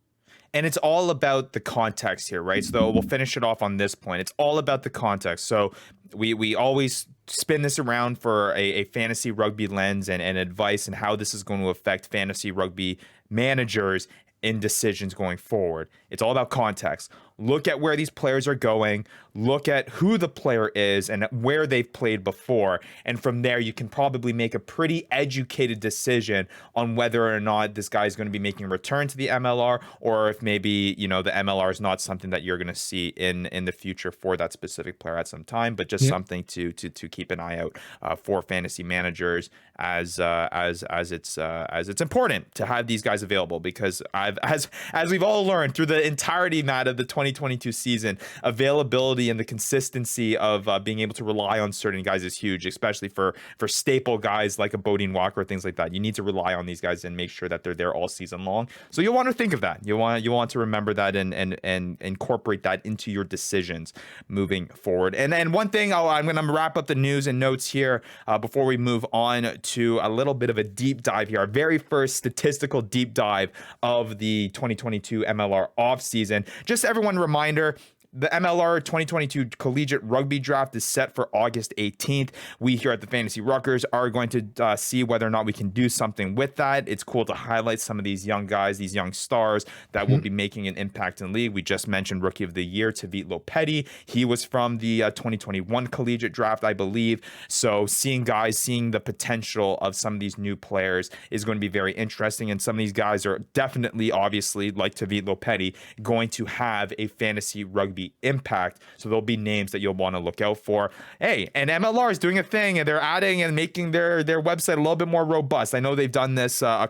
And it's all about the context here, right? So we'll finish it off on this point. It's all about the context. So we always spin this around for a fantasy rugby lens and advice and how this is going to affect fantasy rugby managers in decisions going forward. It's all about context. Look at where these players are going. Look at who the player is and where they've played before. And from there, you can probably make a pretty educated decision on whether or not this guy is going to be making a return to the MLR, or if maybe, the MLR is not something that you're going to see in the future for that specific player at some time, but just something to keep an eye out for fantasy managers as it's important to have these guys available, because as we've all learned through the entirety, Matt, of the 2022 season, availability and the consistency of being able to rely on certain guys is huge, especially for staple guys like a Bodine Walker, things like that. You need to rely on these guys and make sure that they're there all season long. So you'll want to think of that. You want to remember that and incorporate that into your decisions moving forward. And one thing, I'm going to wrap up the news and notes here before we move on to a little bit of a deep dive here. Our very first statistical deep dive of the 2022 MLR offseason. Just everyone reminder, the MLR 2022 Collegiate Rugby Draft is set for August 18th. We here at the Fantasy Ruckers are going to see whether or not we can do something with that. It's cool to highlight some of these young guys, these young stars that will be making an impact in the league. We just mentioned Rookie of the Year, Tavit Lopetti. He was from the 2021 Collegiate Draft, I believe. So seeing the potential of some of these new players is going to be very interesting. And some of these guys are definitely, obviously, like Tavit Lopetti, going to have a fantasy rugby impact. So there'll be names that you'll want to look out for. Hey, and MLR is doing a thing, and they're adding and making their website a little bit more robust. I know they've done this a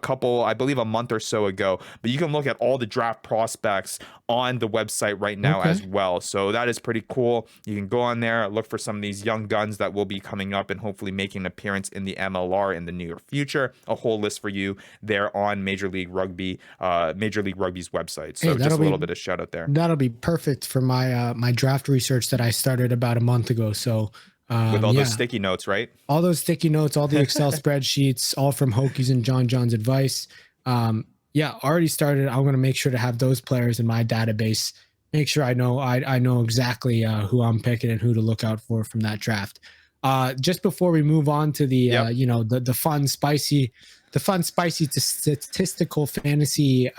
month or so ago, but you can look at all the draft prospects on the website right now as well. So that is pretty cool. You can go on there, look for some of these young guns that will be coming up and hopefully making an appearance in the MLR in the near future. A whole list for you there on Major League Rugby's website. So just a little bit of shout out there. That'll be perfect for my draft research that I started about a month ago. So with all those sticky notes, right? All those sticky notes, all the Excel spreadsheets, all from Hokies and John's advice. Already started. I'm going to make sure to have those players in my database. Make sure I know exactly who I'm picking and who to look out for from that draft. Just before we move on to the the fun, spicy statistical fantasy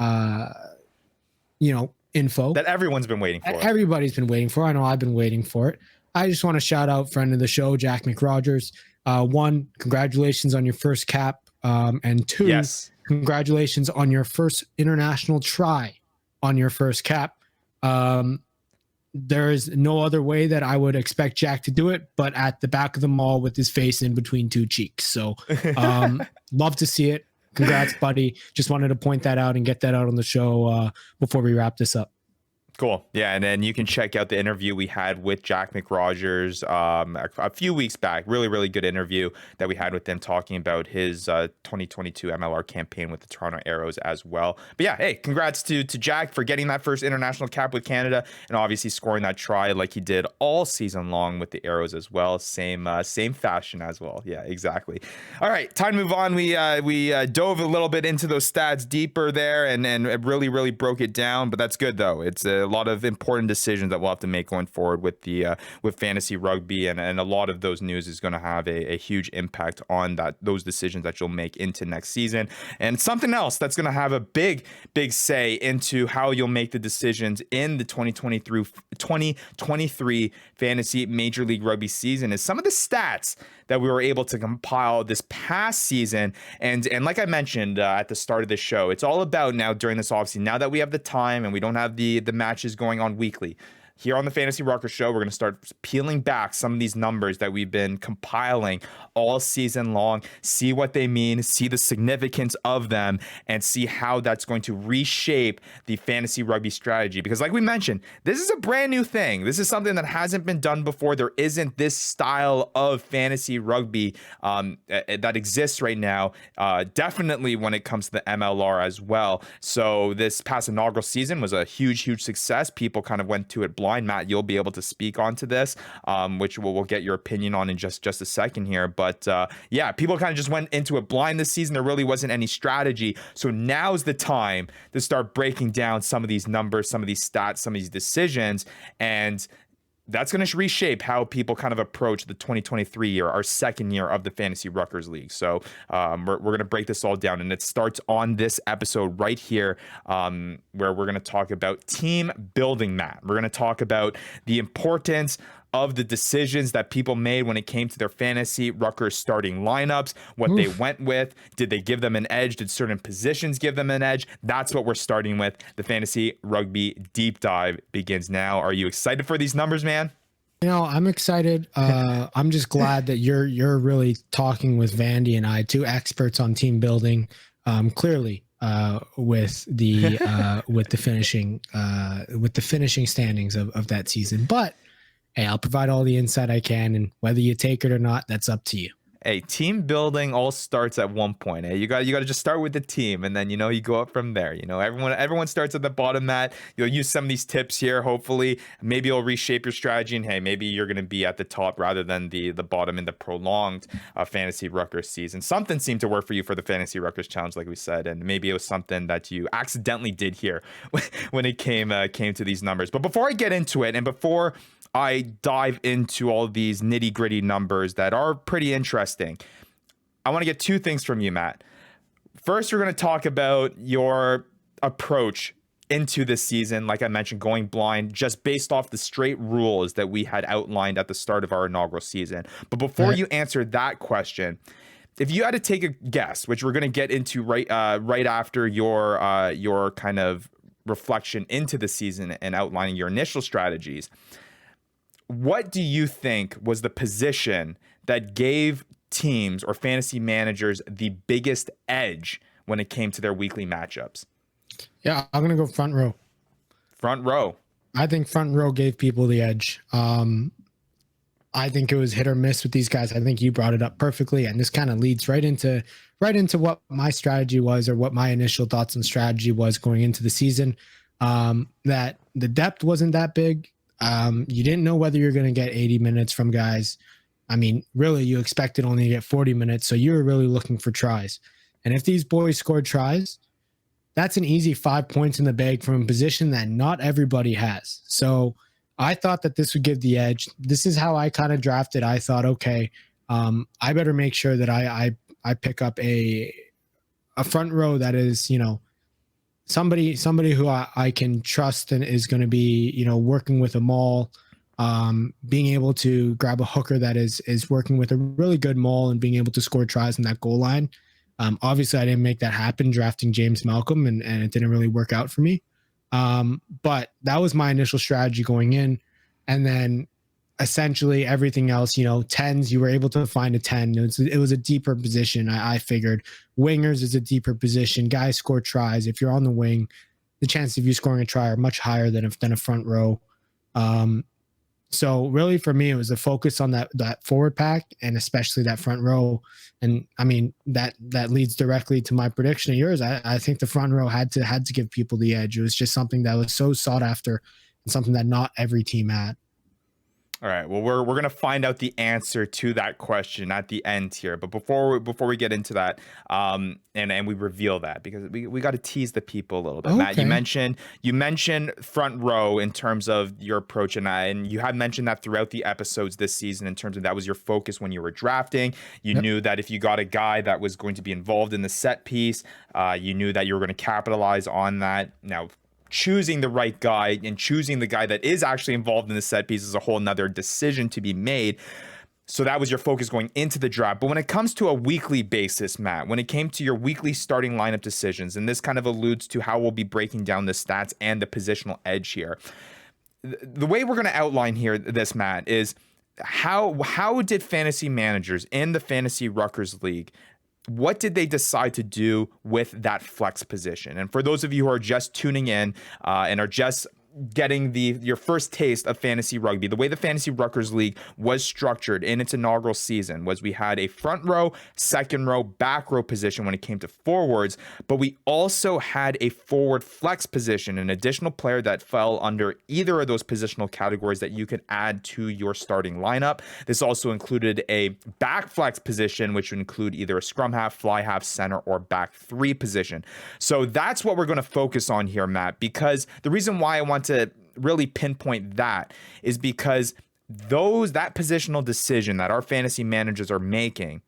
info that everyone's been waiting for. Everybody's been waiting for. I know I've been waiting for it. I just want to shout out friend of the show, Jack McRogers. One, congratulations on your first cap. And two, congratulations on your first international try on your first cap. There is no other way that I would expect Jack to do it, but at the back of the mall with his face in between two cheeks. So love to see it. Congrats, buddy. Just wanted to point that out and get that out on the show before we wrap this up. Cool. Yeah, and then you can check out the interview we had with Jack McRogers a few weeks back. Really, really good interview that we had with him talking about his 2022 MLR campaign with the Toronto Arrows as well. But yeah, hey, congrats to Jack for getting that first international cap with Canada and obviously scoring that try like he did all season long with the Arrows as well. Same fashion as well. Yeah, exactly. All right, time to move on. We dove a little bit into those stats deeper there and really, really broke it down. But that's good though. It's a lot of important decisions that we'll have to make going forward with the with fantasy rugby, and a lot of those news is going to have a huge impact on those decisions that you'll make into next season. And something else that's going to have a big say into how you'll make the decisions in the 2023 fantasy Major League Rugby season is some of the stats that we were able to compile this past season. And like I mentioned at the start of the show, it's all about now during this offseason, now that we have the time and we don't have the matches going on weekly. Here on the Fantasy Ruckers show, we're going to start peeling back some of these numbers that we've been compiling all season long, see what they mean, see the significance of them, and see how that's going to reshape the fantasy rugby strategy. Because like we mentioned, this is a brand new thing. This is something that hasn't been done before. There isn't this style of fantasy rugby that exists right now, definitely when it comes to the MLR as well. So this past inaugural season was a huge success. People kind of went to it blind. Matt, you'll be able to speak onto this, which we'll get your opinion on in just a second here. But yeah, people kind of just went into it blind this season. There really wasn't any strategy. So now's the time to start breaking down some of these numbers, some of these stats, some of these decisions, and that's going to reshape how people kind of approach the 2023 year, our second year of the Fantasy Ruckers League. So we're going to break this all down, and it starts on this episode right here, where we're going to talk about team building, Matt. We're going to talk about the importance of the decisions that people made when it came to their Fantasy Ruckers starting lineups, what they went with. Did they give them an edge? Did certain positions give them an edge? That's what we're starting with. The Fantasy Rugby Deep Dive begins now. Are you excited for these numbers, man? You know, I'm excited. I'm just glad that you're really talking with Vandy and I, two experts on team building, clearly with the finishing standings of that season. But hey, I'll provide all the insight I can, and whether you take it or not, that's up to you. Hey, team building all starts at one point. Hey, you got to just start with the team, and then you go up from there. Everyone starts at the bottom. Matt, you'll use some of these tips here. Hopefully, maybe it'll reshape your strategy, and hey, maybe you're going to be at the top rather than the bottom in the prolonged Fantasy Ruckers season. Something seemed to work for you for the Fantasy Ruckers challenge, like we said, and maybe it was something that you accidentally did here when it came to these numbers. But before I get into it, and before I dive into all these nitty gritty numbers that are pretty interesting, I want to get two things from you, Matt. First, we're going to talk about your approach into this season. Like I mentioned, going blind just based off the straight rules that we had outlined at the start of our inaugural season. But before you answer that question, if you had to take a guess, which we're going to get into right after your kind of reflection into the season and outlining your initial strategies, what do you think was the position that gave teams or fantasy managers the biggest edge when it came to their weekly matchups? Yeah, I'm going to go front row. Front row. I think front row gave people the edge. I think it was hit or miss with these guys. I think you brought it up perfectly, and this kind of leads right into what my strategy was, or what my initial thoughts and strategy was going into the season. That the depth wasn't that big. You didn't know whether you're going to get 80 minutes from guys. I mean, really, you expected only to get 40 minutes, so you were really looking for tries. And if these boys scored tries, that's an easy 5 points in the bag from a position that not everybody has. So I thought that this would give the edge. This is how I kind of drafted. I thought, okay, I better make sure that I pick up a front row that is, somebody who I can trust and is going to be, working with a maul, being able to grab a hooker that is working with a really good maul and being able to score tries in that goal line. Obviously, I didn't make that happen drafting James Malcolm, and it didn't really work out for me. But that was my initial strategy going in. And then essentially everything else, 10s, you were able to find a 10. It was a deeper position. I figured wingers is a deeper position. Guys score tries. If you're on the wing, the chances of you scoring a try are much higher than a front row. So really for me, it was a focus on that forward pack and especially that front row. And I mean, that leads directly to my prediction of yours. I think the front row had to give people the edge. It was just something that was so sought after and something that not every team had. All right. Well, we're gonna find out the answer to that question at the end here. But before we get into that, and we reveal that, because we got to tease the people a little bit. Okay. Matt, you mentioned front row in terms of your approach, and you had mentioned that throughout the episodes this season in terms of that was your focus when you were drafting. You knew that if you got a guy that was going to be involved in the set piece, you knew that you were going to capitalize on that. Now, choosing the right guy and choosing the guy that is actually involved in the set piece is a whole nother decision to be made. So that was your focus going into the draft. But when it comes to a weekly basis, Matt, when it came to your weekly starting lineup decisions, and this kind of alludes to how we'll be breaking down the stats and the positional edge here. The way we're going to outline here this, Matt, is how did fantasy managers in the Fantasy Ruckers League, what did they decide to do with that flex position? And for those of you who are just tuning in and are just getting your first taste of fantasy rugby, the way the Fantasy Ruckers League was structured in its inaugural season was we had a front row, second row, back row position when it came to forwards, but we also had a forward flex position, an additional player that fell under either of those positional categories that you could add to your starting lineup. This also included a back flex position, which would include either a scrum half, fly half, center, or back three position. So that's what we're going to focus on here, Matt, because the reason why I want to really pinpoint that is because that positional decision that our fantasy managers are making,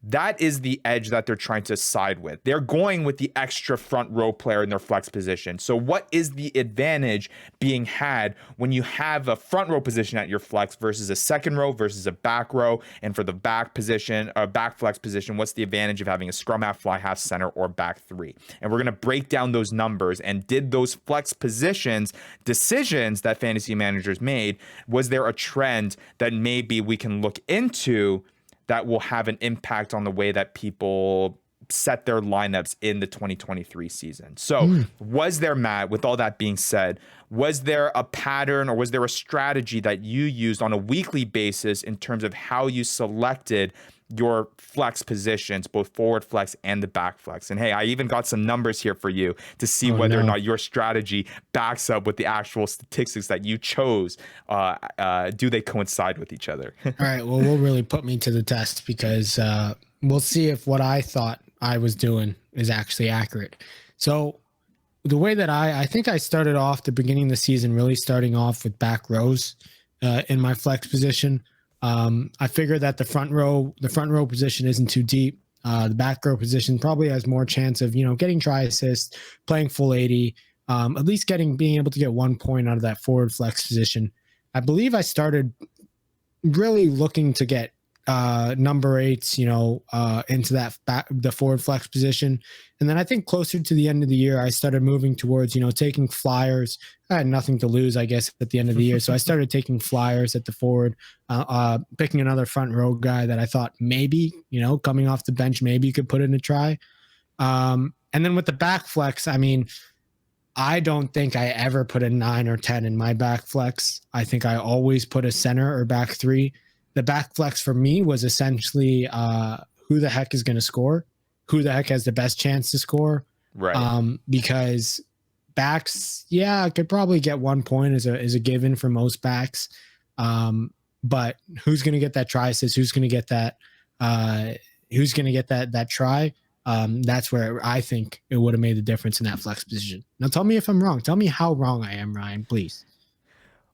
that is the edge that they're trying to side with. They're going with the extra front row player in their flex position. So what is the advantage being had when you have a front row position at your flex versus a second row versus a back row? And for the back position, or back flex position, what's the advantage of having a scrum half, fly half, center, or back three? And we're going to break down those numbers. And did those flex positions decisions that fantasy managers made, was there a trend that maybe we can look into that will have an impact on the way that people set their lineups in the 2023 season? So was there, Matt, with all that being said, was there a pattern or was there a strategy that you used on a weekly basis in terms of how you selected your flex positions, both forward flex and the back flex? And hey, I even got some numbers here for you to see whether or not your strategy backs up with the actual statistics that you chose. Do they coincide with each other? All right. Well, we'll really put me to the test because we'll see if what I thought I was doing is actually accurate. So the way that I think I started off the beginning of the season, really starting off with back rows in my flex position. I figured that the front row position isn't too deep. The back row position probably has more chance of, getting try assist, playing full 80, at least being able to get 1 point out of that forward flex position. I believe I started really looking to get number 8s, into the forward flex position. And then I think closer to the end of the year, I started moving towards, taking flyers. I had nothing to lose, I guess, at the end of the year. So I started taking flyers at the forward, picking another front row guy that I thought maybe, coming off the bench, maybe could put in a try. And then with the back flex, I mean, I don't think I ever put a 9 or 10 in my back flex. I think I always put a center or back three. The back flex for me was essentially who the heck is going to score, who the heck has the best chance to score. Right. Because backs, I could probably get 1 point as a given for most backs. But who's going to get that try assist? Who's going to get that? Who's going to get that try? That's where I think it would have made the difference in that flex position. Now tell me if I'm wrong. Tell me how wrong I am, Ryan, please.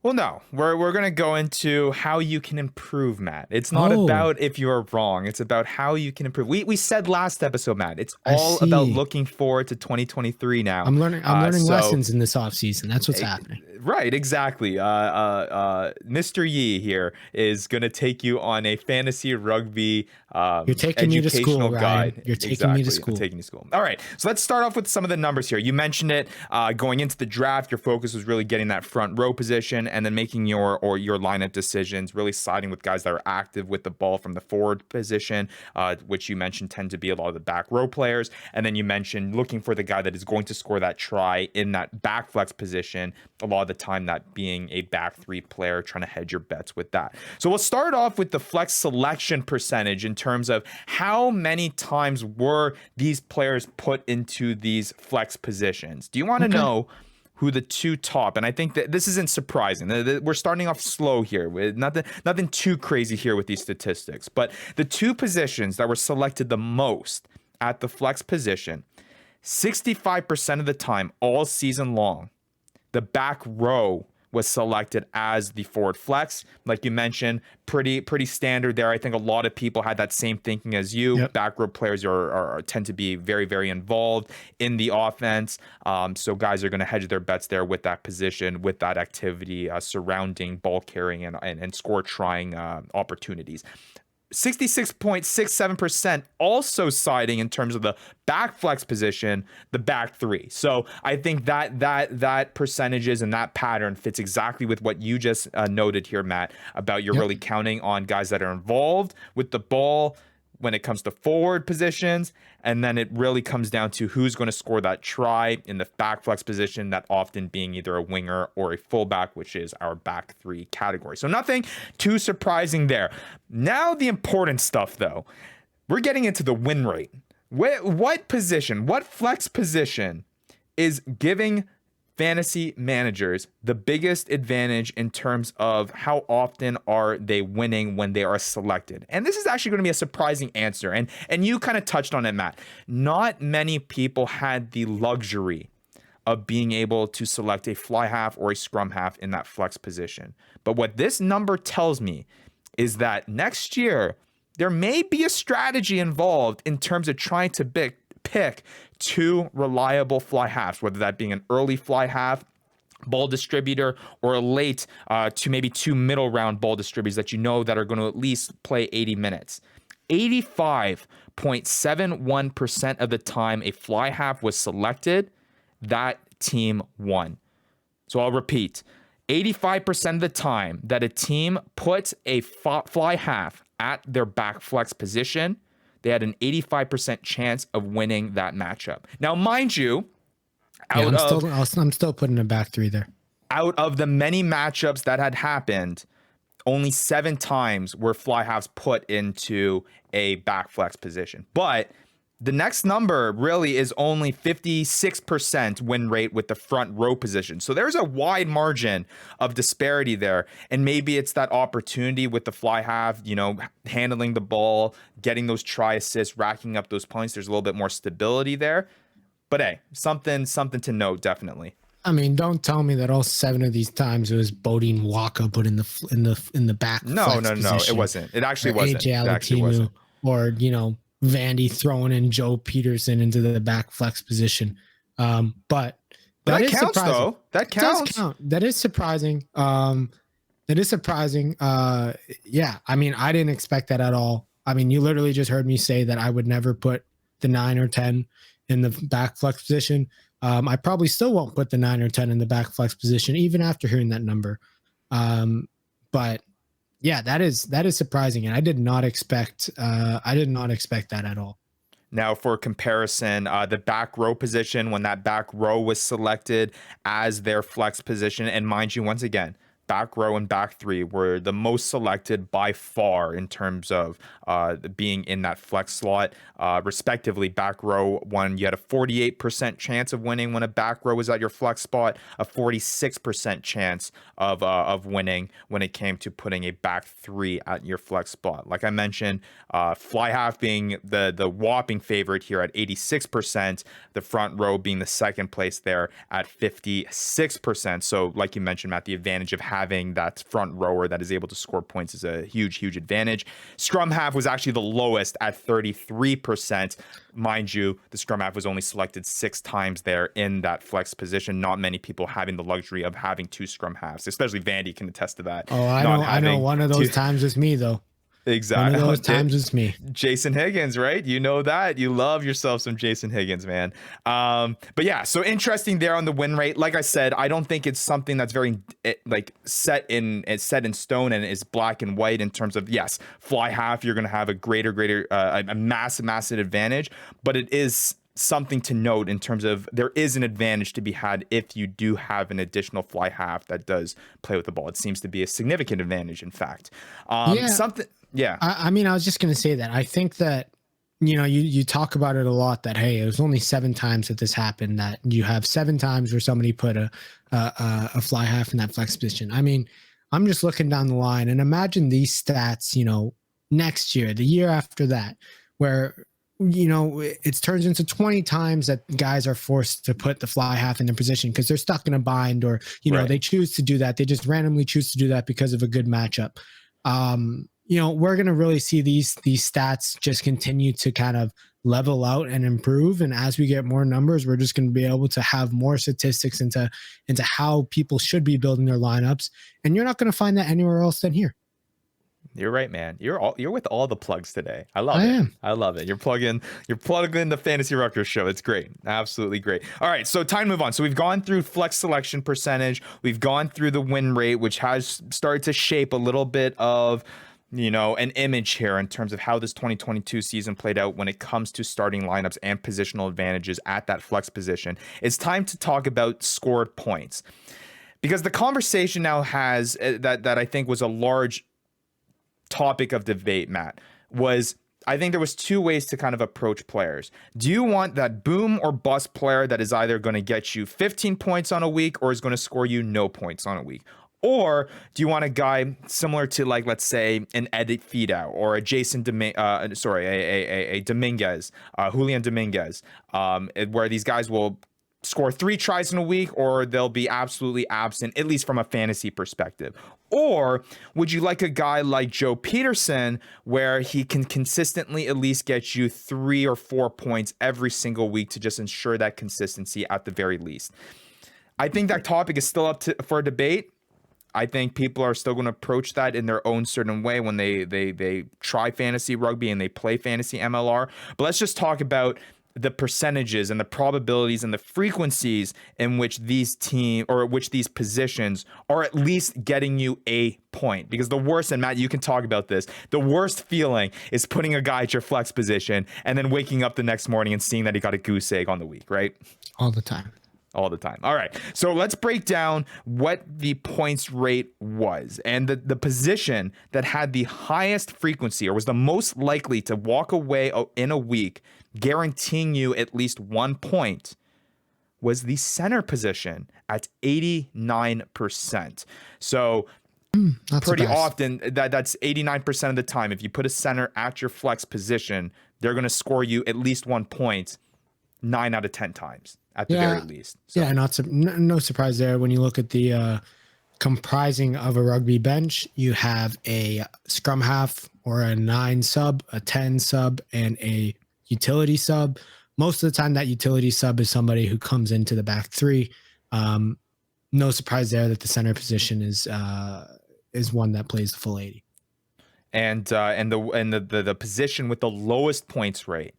Well, no, we're going to go into how you can improve, Matt. It's not about if you're wrong. It's about how you can improve. We said last episode, Matt, it's all about looking forward to 2023 now. I'm learning lessons in this off season. That's what's happening. Right, exactly. Mr. Yee here is going to take you on a fantasy rugby You're taking me to school, educational Ryan. guide. You're taking me to Exactly, school. I'm taking you to school. All right, so let's start off with some of the numbers here. You mentioned it going into the draft. Your focus was really getting that front row position and then making your lineup decisions, really siding with guys that are active with the ball from the forward position, which you mentioned tend to be a lot of the back row players. And then you mentioned looking for the guy that is going to score that try in that back flex position, a lot of the time that being a back three player, trying to hedge your bets with that. So we'll start off with the flex selection percentage in terms of how many times were these players put into these flex positions. Do you want to know who the two top? And I think that this isn't surprising. We're starting off slow here with nothing too crazy here with these statistics, but the two positions that were selected the most at the flex position, 65% of the time all season long, the back row was selected as the forward flex. Like you mentioned, pretty standard there. I think a lot of people had that same thinking as you. Yep. Back row players tend to be very, very involved in the offense. So guys are going to hedge their bets there with that position, with that activity surrounding ball carrying and score trying opportunities. 66.67% also siding in terms of the back flex position, the back three. So I think that percentages and that pattern fits exactly with what you just noted here, Matt, about you're really counting on guys that are involved with the ball when it comes to forward positions, and then it really comes down to who's going to score that try in the back flex position, that often being either a winger or a fullback, which is our back three category. So nothing too surprising there. Now the important stuff, though. We're getting into the win rate. What position, what flex position is giving fantasy managers the biggest advantage in terms of how often are they winning when they are selected? And this is actually going to be a surprising answer. And you kind of touched on it, Matt. Not many people had the luxury of being able to select a fly half or a scrum half in that flex position. But what this number tells me is that next year, there may be a strategy involved in terms of trying to pick two reliable fly halves, whether that being an early fly half ball distributor or a late to maybe two middle round ball distributors that you know that are going to at least play 80 minutes. 85.71% of the time a fly half was selected, that team won. So I'll repeat, 85% of the time that a team puts a fly half at their back flex position, they had an 85% chance of winning that matchup. Now, mind you, I'm still putting a back three there. Out of the many matchups that had happened, only 7 times were fly halves put into a back flex position. But the next number really is only 56% win rate with the front row position. So there's a wide margin of disparity there. And maybe it's that opportunity with the fly half, handling the ball, getting those try assists, racking up those points. There's a little bit more stability there. But hey, something to note, definitely. I mean, don't tell me that all 7 of these times it was Bodine Waka, but in the back. No, it wasn't. It actually wasn't. AJ Alatimu, or Vandy throwing in Joe Peterson into the back flex position. But that is counts, surprising. Though. That counts. It does count. That is surprising. That is surprising. Yeah. I mean, I didn't expect that at all. I mean, you literally just heard me say that I would never put the 9 or 10 in the back flex position. I probably still won't put the 9 or 10 in the back flex position, even after hearing that number. But yeah, that is surprising, and I did not expect that at all. Now, for comparison, the back row position, when that back row was selected as their flex position, and mind you, once again, back row and back three were the most selected by far in terms of being in that flex slot, respectively. Back row one, you had a 48% chance of winning when a back row was at your flex spot, a 46% chance of winning when it came to putting a back three at your flex spot. Like I mentioned, fly half being the whopping favorite here at 86%, the front row being the second place there at 56%. So like you mentioned, Matt, the advantage of having that front rower that is able to score points is a huge, huge advantage. Scrum half was actually the lowest at 33%. Mind you, the scrum half was only selected 6 times there in that flex position. Not many people having the luxury of having 2 scrum halves, especially Vandy can attest to that. Oh, I know. One of those times was me, though. Exactly. One of those times was me. Jason Higgins, right? You know that. You love yourself some Jason Higgins, man. But yeah, so interesting there on the win rate. Like I said, I don't think it's something that's very set in stone and is black and white in terms of, yes, fly half, you're going to have a a massive advantage, but it is something to note in terms of there is an advantage to be had if you do have an additional fly half that does play with the ball. It seems to be a significant advantage, in fact. Yeah. I mean, I was just going to say that. I think that, you talk about it a lot that, hey, it was only 7 times that this happened, that you have 7 times where somebody put a fly half in that flex position. I mean, I'm just looking down the line and imagine these stats, next year, the year after that, where, it turns into 20 times that guys are forced to put the fly half in their position because they're stuck in a bind or, right. They choose to do that. They just randomly choose to do that because of a good matchup. We're going to really see these stats just continue to kind of level out and improve. And as we get more numbers, we're just going to be able to have more statistics into how people should be building their lineups. And you're not going to find that anywhere else than here. You're right, man. You're with all the plugs today. I love it. You're plugging the Fantasy Ruckers show. It's great. Absolutely great. All right, so time to move on. So we've gone through flex selection percentage. We've gone through the win rate, which has started to shape a little bit of an image here in terms of how this 2022 season played out when it comes to starting lineups and positional advantages at that flex position. It's time to talk about scored points, because the conversation now has that I think was a large topic of debate, Matt, was I think there was 2 ways to kind of approach players. Do you want that boom or bust player that is either going to get you 15 points on a week or is going to score you no points on a week? Or do you want a guy similar to, like, let's say an Edit Fidau or a Dominguez, Julian Dominguez, where these guys will score 3 tries in a week or they'll be absolutely absent, at least from a fantasy perspective? Or would you like a guy like Joe Peterson, where he can consistently at least get you 3 or 4 points every single week to just ensure that consistency at the very least? I think that topic is still up for debate. I think people are still going to approach that in their own certain way when they try fantasy rugby and they play fantasy MLR. But let's just talk about the percentages and the probabilities and the frequencies in which these positions are at least getting you a point. Because the worst, and Matt, you can talk about this, the worst feeling is putting a guy at your flex position and then waking up the next morning and seeing that he got a goose egg on the week, right? All the time. All right. So let's break down what the points rate was. And the position that had the highest frequency or was the most likely to walk away in a week, guaranteeing you at least 1 point, was the center position at 89%. So pretty often that's 89% of the time. If you put a center at your flex position, they're going to score you at least 1 point 9 out of 10 times at the very least. So. Yeah, no surprise there. When you look at the comprising of a rugby bench, you have a scrum half or a 9 sub, a 10 sub, and a utility sub. Most of the time that utility sub is somebody who comes into the back 3. No surprise there that the center position is one that plays the full 80. And the position with the lowest points rate,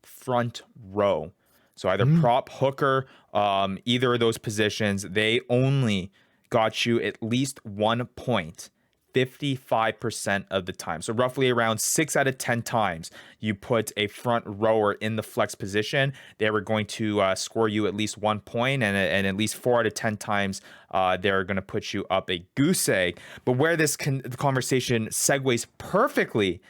front row. So either prop, hooker, either of those positions, they only got you at least 1 point 55% of the time. So roughly around 6 out of 10 times you put a front rower in the flex position, they were going to score you at least 1 point, and at least 4 out of 10 times they're going to put you up a goose egg. But where this the conversation segues perfectly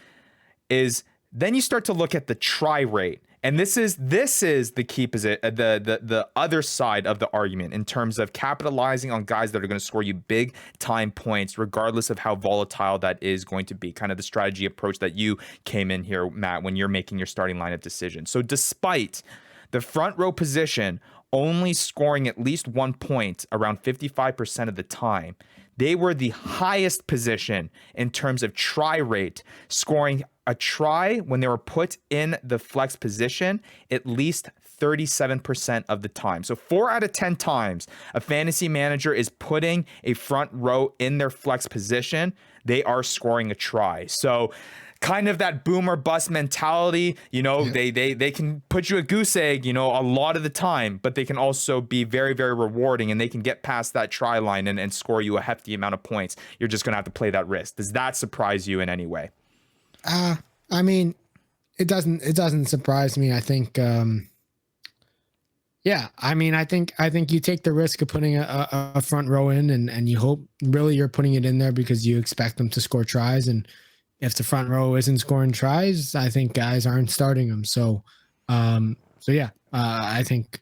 is then you start to look at the try rate. And this is the key position, the other side of the argument in terms of capitalizing on guys that are going to score you big time points, regardless of how volatile that is going to be. Kind of the strategy approach that you came in here, Matt, when you're making your starting lineup decision. So despite the front row position only scoring at least 1 point around 55% of the time, they were the highest position in terms of try rate, scoring a try when they were put in the flex position at least 37% of the time. So 4 out of 10 times a fantasy manager is putting a front row in their flex position, they are scoring a try. So kind of that boom or bust mentality, they can put you a goose egg, a lot of the time, but they can also be very, very rewarding, and they can get past that try line and score you a hefty amount of points. You're just going to have to play that risk. Does that surprise you in any way? I mean, it doesn't surprise me. I think, I think you take the risk of putting a front row in, and you hope really you're putting it in there because you expect them to score tries. And if the front row isn't scoring tries, I think guys aren't starting them. I think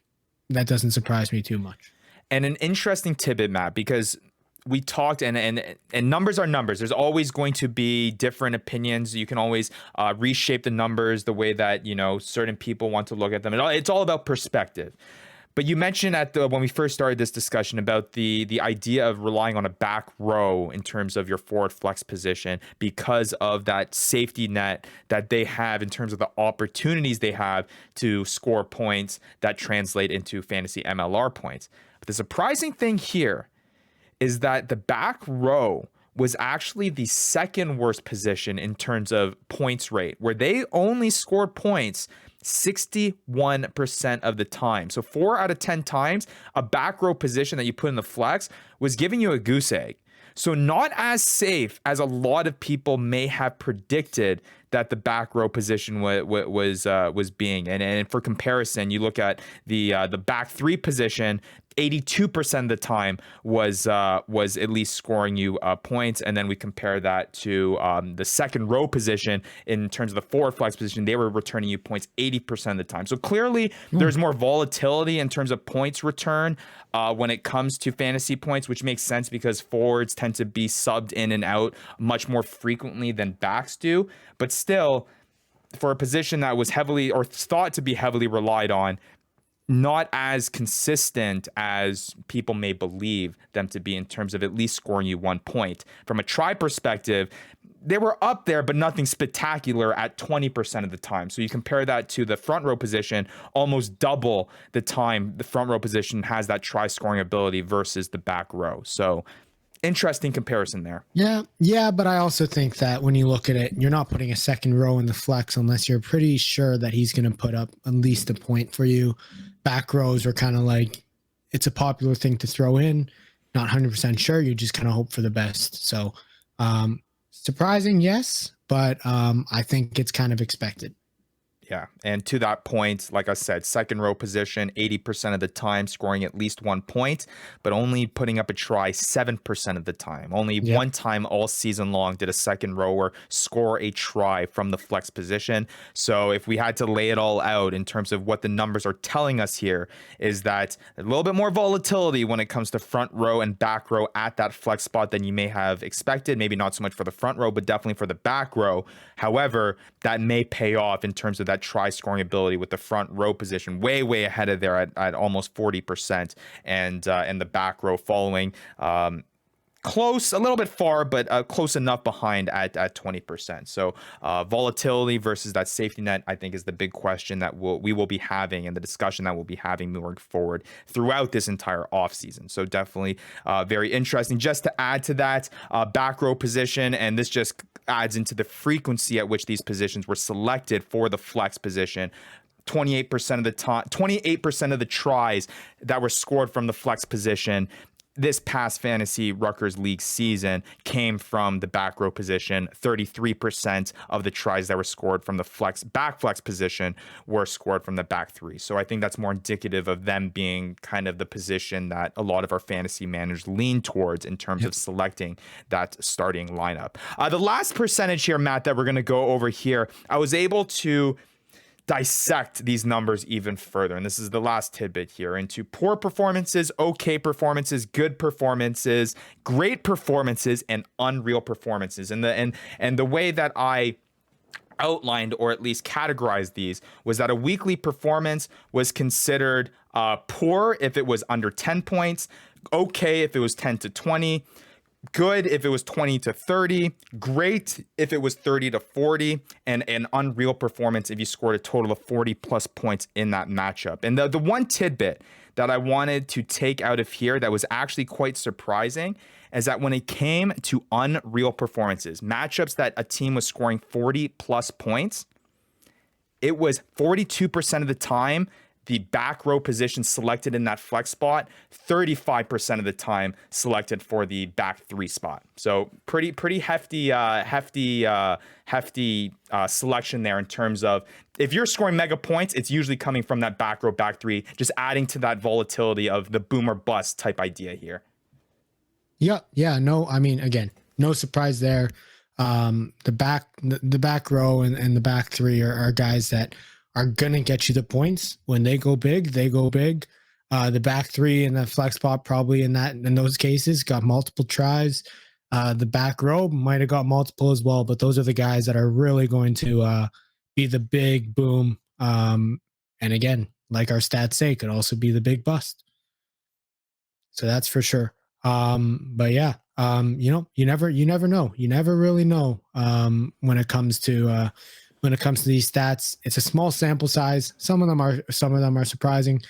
that doesn't surprise me too much. And an interesting tidbit, Matt, because we talked and numbers are numbers. There's always going to be different opinions. You can always reshape the numbers the way that, certain people want to look at them. It's all about perspective. But you mentioned when we first started this discussion about the idea of relying on a back row in terms of your forward flex position because of that safety net that they have in terms of the opportunities they have to score points that translate into fantasy MLR points. But the surprising thing here is that the back row was actually the second worst position in terms of points rate, where they only scored points 61% of the time. So 4 out of 10 times, a back row position that you put in the flex was giving you a goose egg. So not as safe as a lot of people may have predicted that the back row position was being. And for comparison, you look at the back three position, 82% of the time was at least scoring you points, and then we compare that to the second row position in terms of the forward flex position. They were returning you points 80% of the time. So clearly, there's more volatility in terms of points return when it comes to fantasy points, which makes sense because forwards tend to be subbed in and out much more frequently than backs do. But still, for a position that was heavily or thought to be heavily relied on, not as consistent as people may believe them to be in terms of at least scoring you 1 point. From a try perspective, they were up there, but nothing spectacular at 20% of the time. So you compare that to the front row position, almost double the time the front row position has that try scoring ability versus the back row. So interesting comparison there. Yeah, but I also think that when you look at it, you're not putting a second row in the flex unless you're pretty sure that he's going to put up at least a point for you. Back rows are kind of like, it's a popular thing to throw in. Not 100% sure. You just kind of hope for the best. So surprising, yes, but I think it's kind of expected. Yeah, and to that point, like I said, second row position, 80% of the time scoring at least 1 point, but only putting up a try 7% of the time. Only one time all season long did a second rower score a try from the flex position. So if we had to lay it all out in terms of what the numbers are telling us here, is that a little bit more volatility when it comes to front row and back row at that flex spot than you may have expected. Maybe not so much for the front row, but definitely for the back row. However, that may pay off in terms of that try scoring ability with the front row position way ahead of there at almost 40%, and the back row following close, a little bit far, but close enough behind at 20%. So volatility versus that safety net, I think, is the big question that we will be having, and the discussion that we'll be having moving forward throughout this entire offseason. So definitely very interesting. Just to add to that, back row position, and this just adds into the frequency at which these positions were selected for the flex position. 28% of the time, 28% of the tries that were scored from the flex position this past Fantasy Ruckers League season came from the back row position. 33% of the tries that were scored from the back flex position were scored from the back three. So I think that's more indicative of them being kind of the position that a lot of our fantasy managers lean towards in terms of selecting that starting lineup. The last percentage here, Matt, that we're going to go over here, I was able to dissect these numbers even further, and this is the last tidbit here, into poor performances, okay performances, good performances, great performances, and unreal performances. And the way that I outlined, or at least categorized these, was that a weekly performance was considered poor if it was under 10 points, okay if it was 10 to 20, good if it was 20 to 30, great if it was 30 to 40, and an unreal performance if you scored a total of 40 plus points in that matchup. And the one tidbit that I wanted to take out of here that was actually quite surprising is that when it came to unreal performances, matchups that a team was scoring 40 plus points, it was 42% of the time the back row position selected in that flex spot, 35% of the time selected for the back three spot. So pretty hefty selection there in terms of if you're scoring mega points, it's usually coming from that back row, back three, just adding to that volatility of the boom or bust type idea here. Yeah. No, I mean, again, no surprise there. The back row and the back three are guys that are going to get you the points. When they go big, they go big. The back three and the flex spot probably in those cases got multiple tries. The back row might have got multiple as well, but those are the guys that are really going to be the big boom. And again, like our stats say, could also be the big bust. So that's for sure. But yeah, you never know. You never really know when it comes to these stats. It's a small sample size. Some of them are surprising.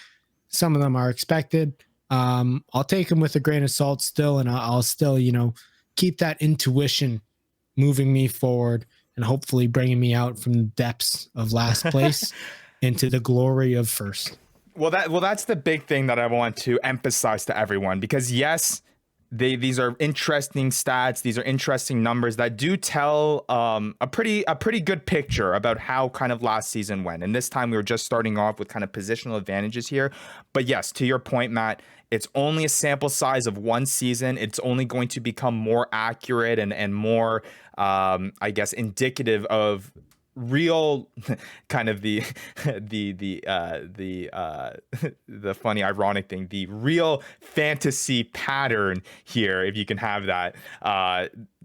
Some of them are expected. I'll take them with a grain of salt still, and I'll still, keep that intuition moving me forward and hopefully bringing me out from the depths of last place into the glory of first. Well, that's the big thing that I want to emphasize to everyone, because yes, these are interesting stats. These are interesting numbers that do tell a pretty good picture about how kind of last season went. And this time we were just starting off with kind of positional advantages here. But yes, to your point, Matt, it's only a sample size of one season. It's only going to become more accurate and more, I guess, indicative of real kind of the funny ironic thing, the real fantasy pattern here, if you can have that,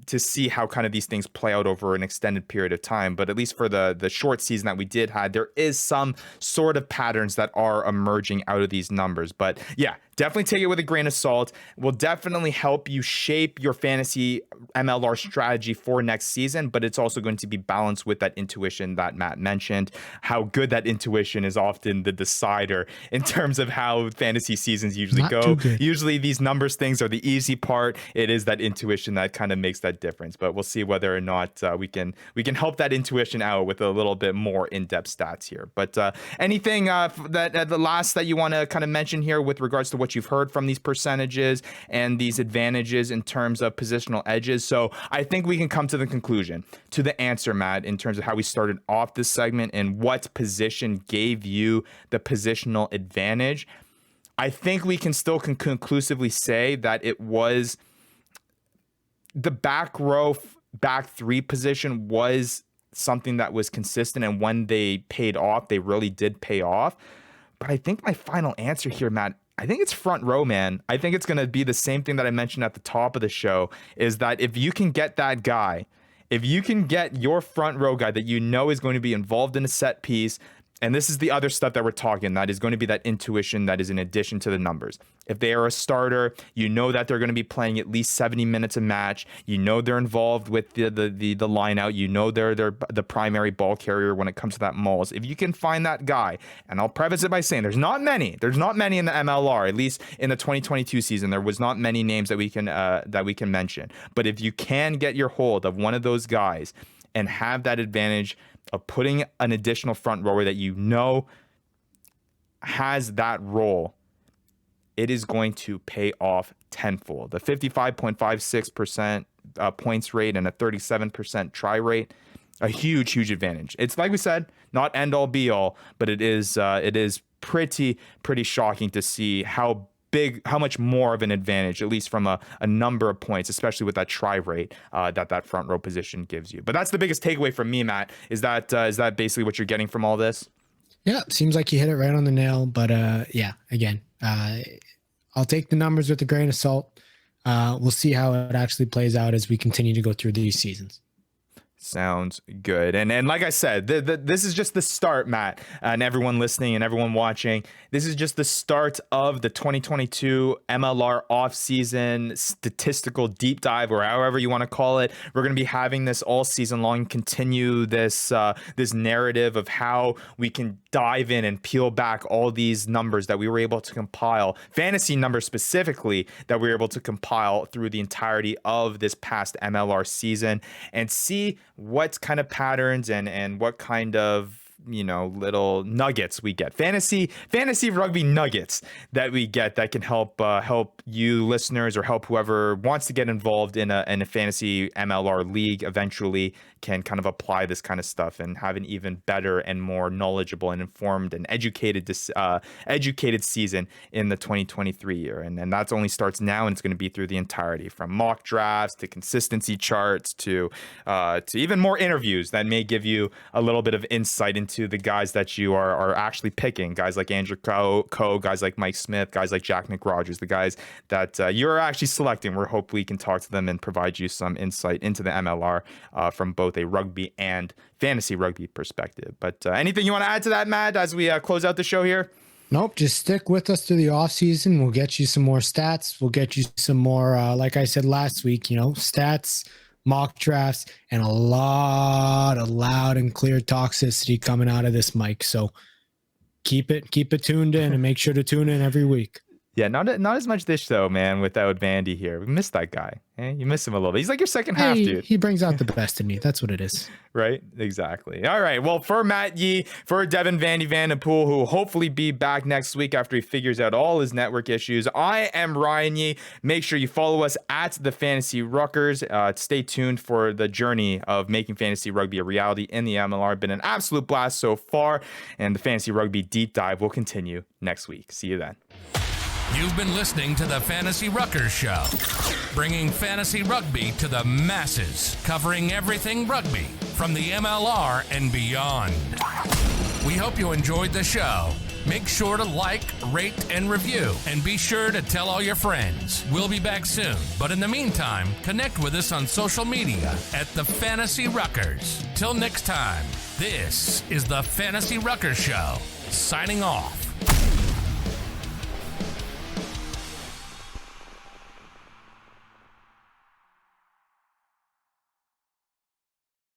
to see how kind of these things play out over an extended period of time. But at least for the short season that we did have, there is some sort of patterns that are emerging out of these numbers. But yeah, definitely take it with a grain of salt. Will definitely help you shape your fantasy MLR strategy for next season, but it's also going to be balanced with that intuition that Matt mentioned. How good that intuition is often the decider in terms of how fantasy seasons usually go. Usually these numbers things are the easy part. It is that intuition that kind of makes that difference, but we'll see whether or not we can help that intuition out with a little bit more in-depth stats here. But anything that the last that you want to kind of mention here with regards to what you've heard from these percentages and these advantages in terms of positional edges? So I think we can come to the conclusion, to the answer, Matt, in terms of how we started off this segment and what position gave you the positional advantage. I think we can still conclusively say that it was the back row, back three position was something that was consistent, and when they paid off, they really did pay off. But I think my final answer here, Matt, I think it's front row, man. I think it's going to be the same thing that I mentioned at the top of the show, is that if you can get that guy, if you can get your front row guy that you know is going to be involved in a set piece, and this is the other stuff that we're talking, that is going to be that intuition that is in addition to the numbers. If they are a starter, you know that they're going to be playing at least 70 minutes a match. You know they're involved with the line out. You know they're the primary ball carrier when it comes to that mauls. If you can find that guy, and I'll preface it by saying there's not many in the MLR, at least in the 2022 season, there was not many names that we can mention. But if you can get your hold of one of those guys and have that advantage of putting an additional front rower that you know has that role, it is going to pay off tenfold. The 55.56% points rate and a 37% try rate, a huge advantage. It's like we said, not end all be all, but it is pretty shocking to see how much more of an advantage, at least from a number of points, especially with that try rate that front row position gives you. But that's the biggest takeaway from me, Matt. Is that basically what you're getting from all this? Yeah, seems like you hit it right on the nail. But yeah, again, I'll take the numbers with a grain of salt. We'll see how it actually plays out as we continue to go through these seasons. Sounds good. And like I said, this is just the start, Matt, and everyone listening and everyone watching. This is just the start of the 2022 MLR off-season statistical deep dive, or however you want to call it. We're going to be having this all season long, continue this this narrative of how we can dive in and peel back all these numbers that we were able to compile, fantasy numbers specifically, that we were able to compile through the entirety of this past MLR season, and see what kind of patterns and what kind of, you know, little nuggets we get, fantasy rugby nuggets that we get that can help you listeners, or help whoever wants to get involved in a fantasy MLR league eventually, can kind of apply this kind of stuff and have an even better and more knowledgeable and informed and educated season in the 2023 year. And that only starts now, and it's going to be through the entirety, from mock drafts to consistency charts to even more interviews that may give you a little bit of insight into the guys that you are actually picking, guys like Andrew Coe, guys like Mike Smith, guys like Jack McRogers, the guys that you're actually selecting. We hope we can talk to them and provide you some insight into the MLR from both a rugby and fantasy rugby perspective. But anything you want to add to that, Matt, as we close out the show here? Nope, just stick with us through the off season. We'll get you some more stats. We'll get you some more, like I said last week, you know, stats, mock drafts, and a lot of loud and clear toxicity coming out of this mic. So keep it tuned in, and make sure to tune in every week. Yeah, not as much this though, man, without Vandy here. We missed that guy. You miss him a little bit. He's like your second half, dude. He brings out the best in me. That's what it is. Right? Exactly. All right. Well, for Matt Yee, for Devin Vandenpool, who will hopefully be back next week after he figures out all his network issues, I am Ryan Yee. Make sure you follow us at the Fantasy Ruckers. Stay tuned for the journey of making fantasy rugby a reality in the MLR. Been an absolute blast so far, and the Fantasy Rugby Deep Dive will continue next week. See you then. You've been listening to the Fantasy Ruckers Show, bringing fantasy rugby to the masses, covering everything rugby from the MLR and beyond. We hope you enjoyed the show. Make sure to like, rate, and review, and be sure to tell all your friends. We'll be back soon, but in the meantime, connect with us on social media at the Fantasy Ruckers. Till next time, this is the Fantasy Ruckers Show, signing off.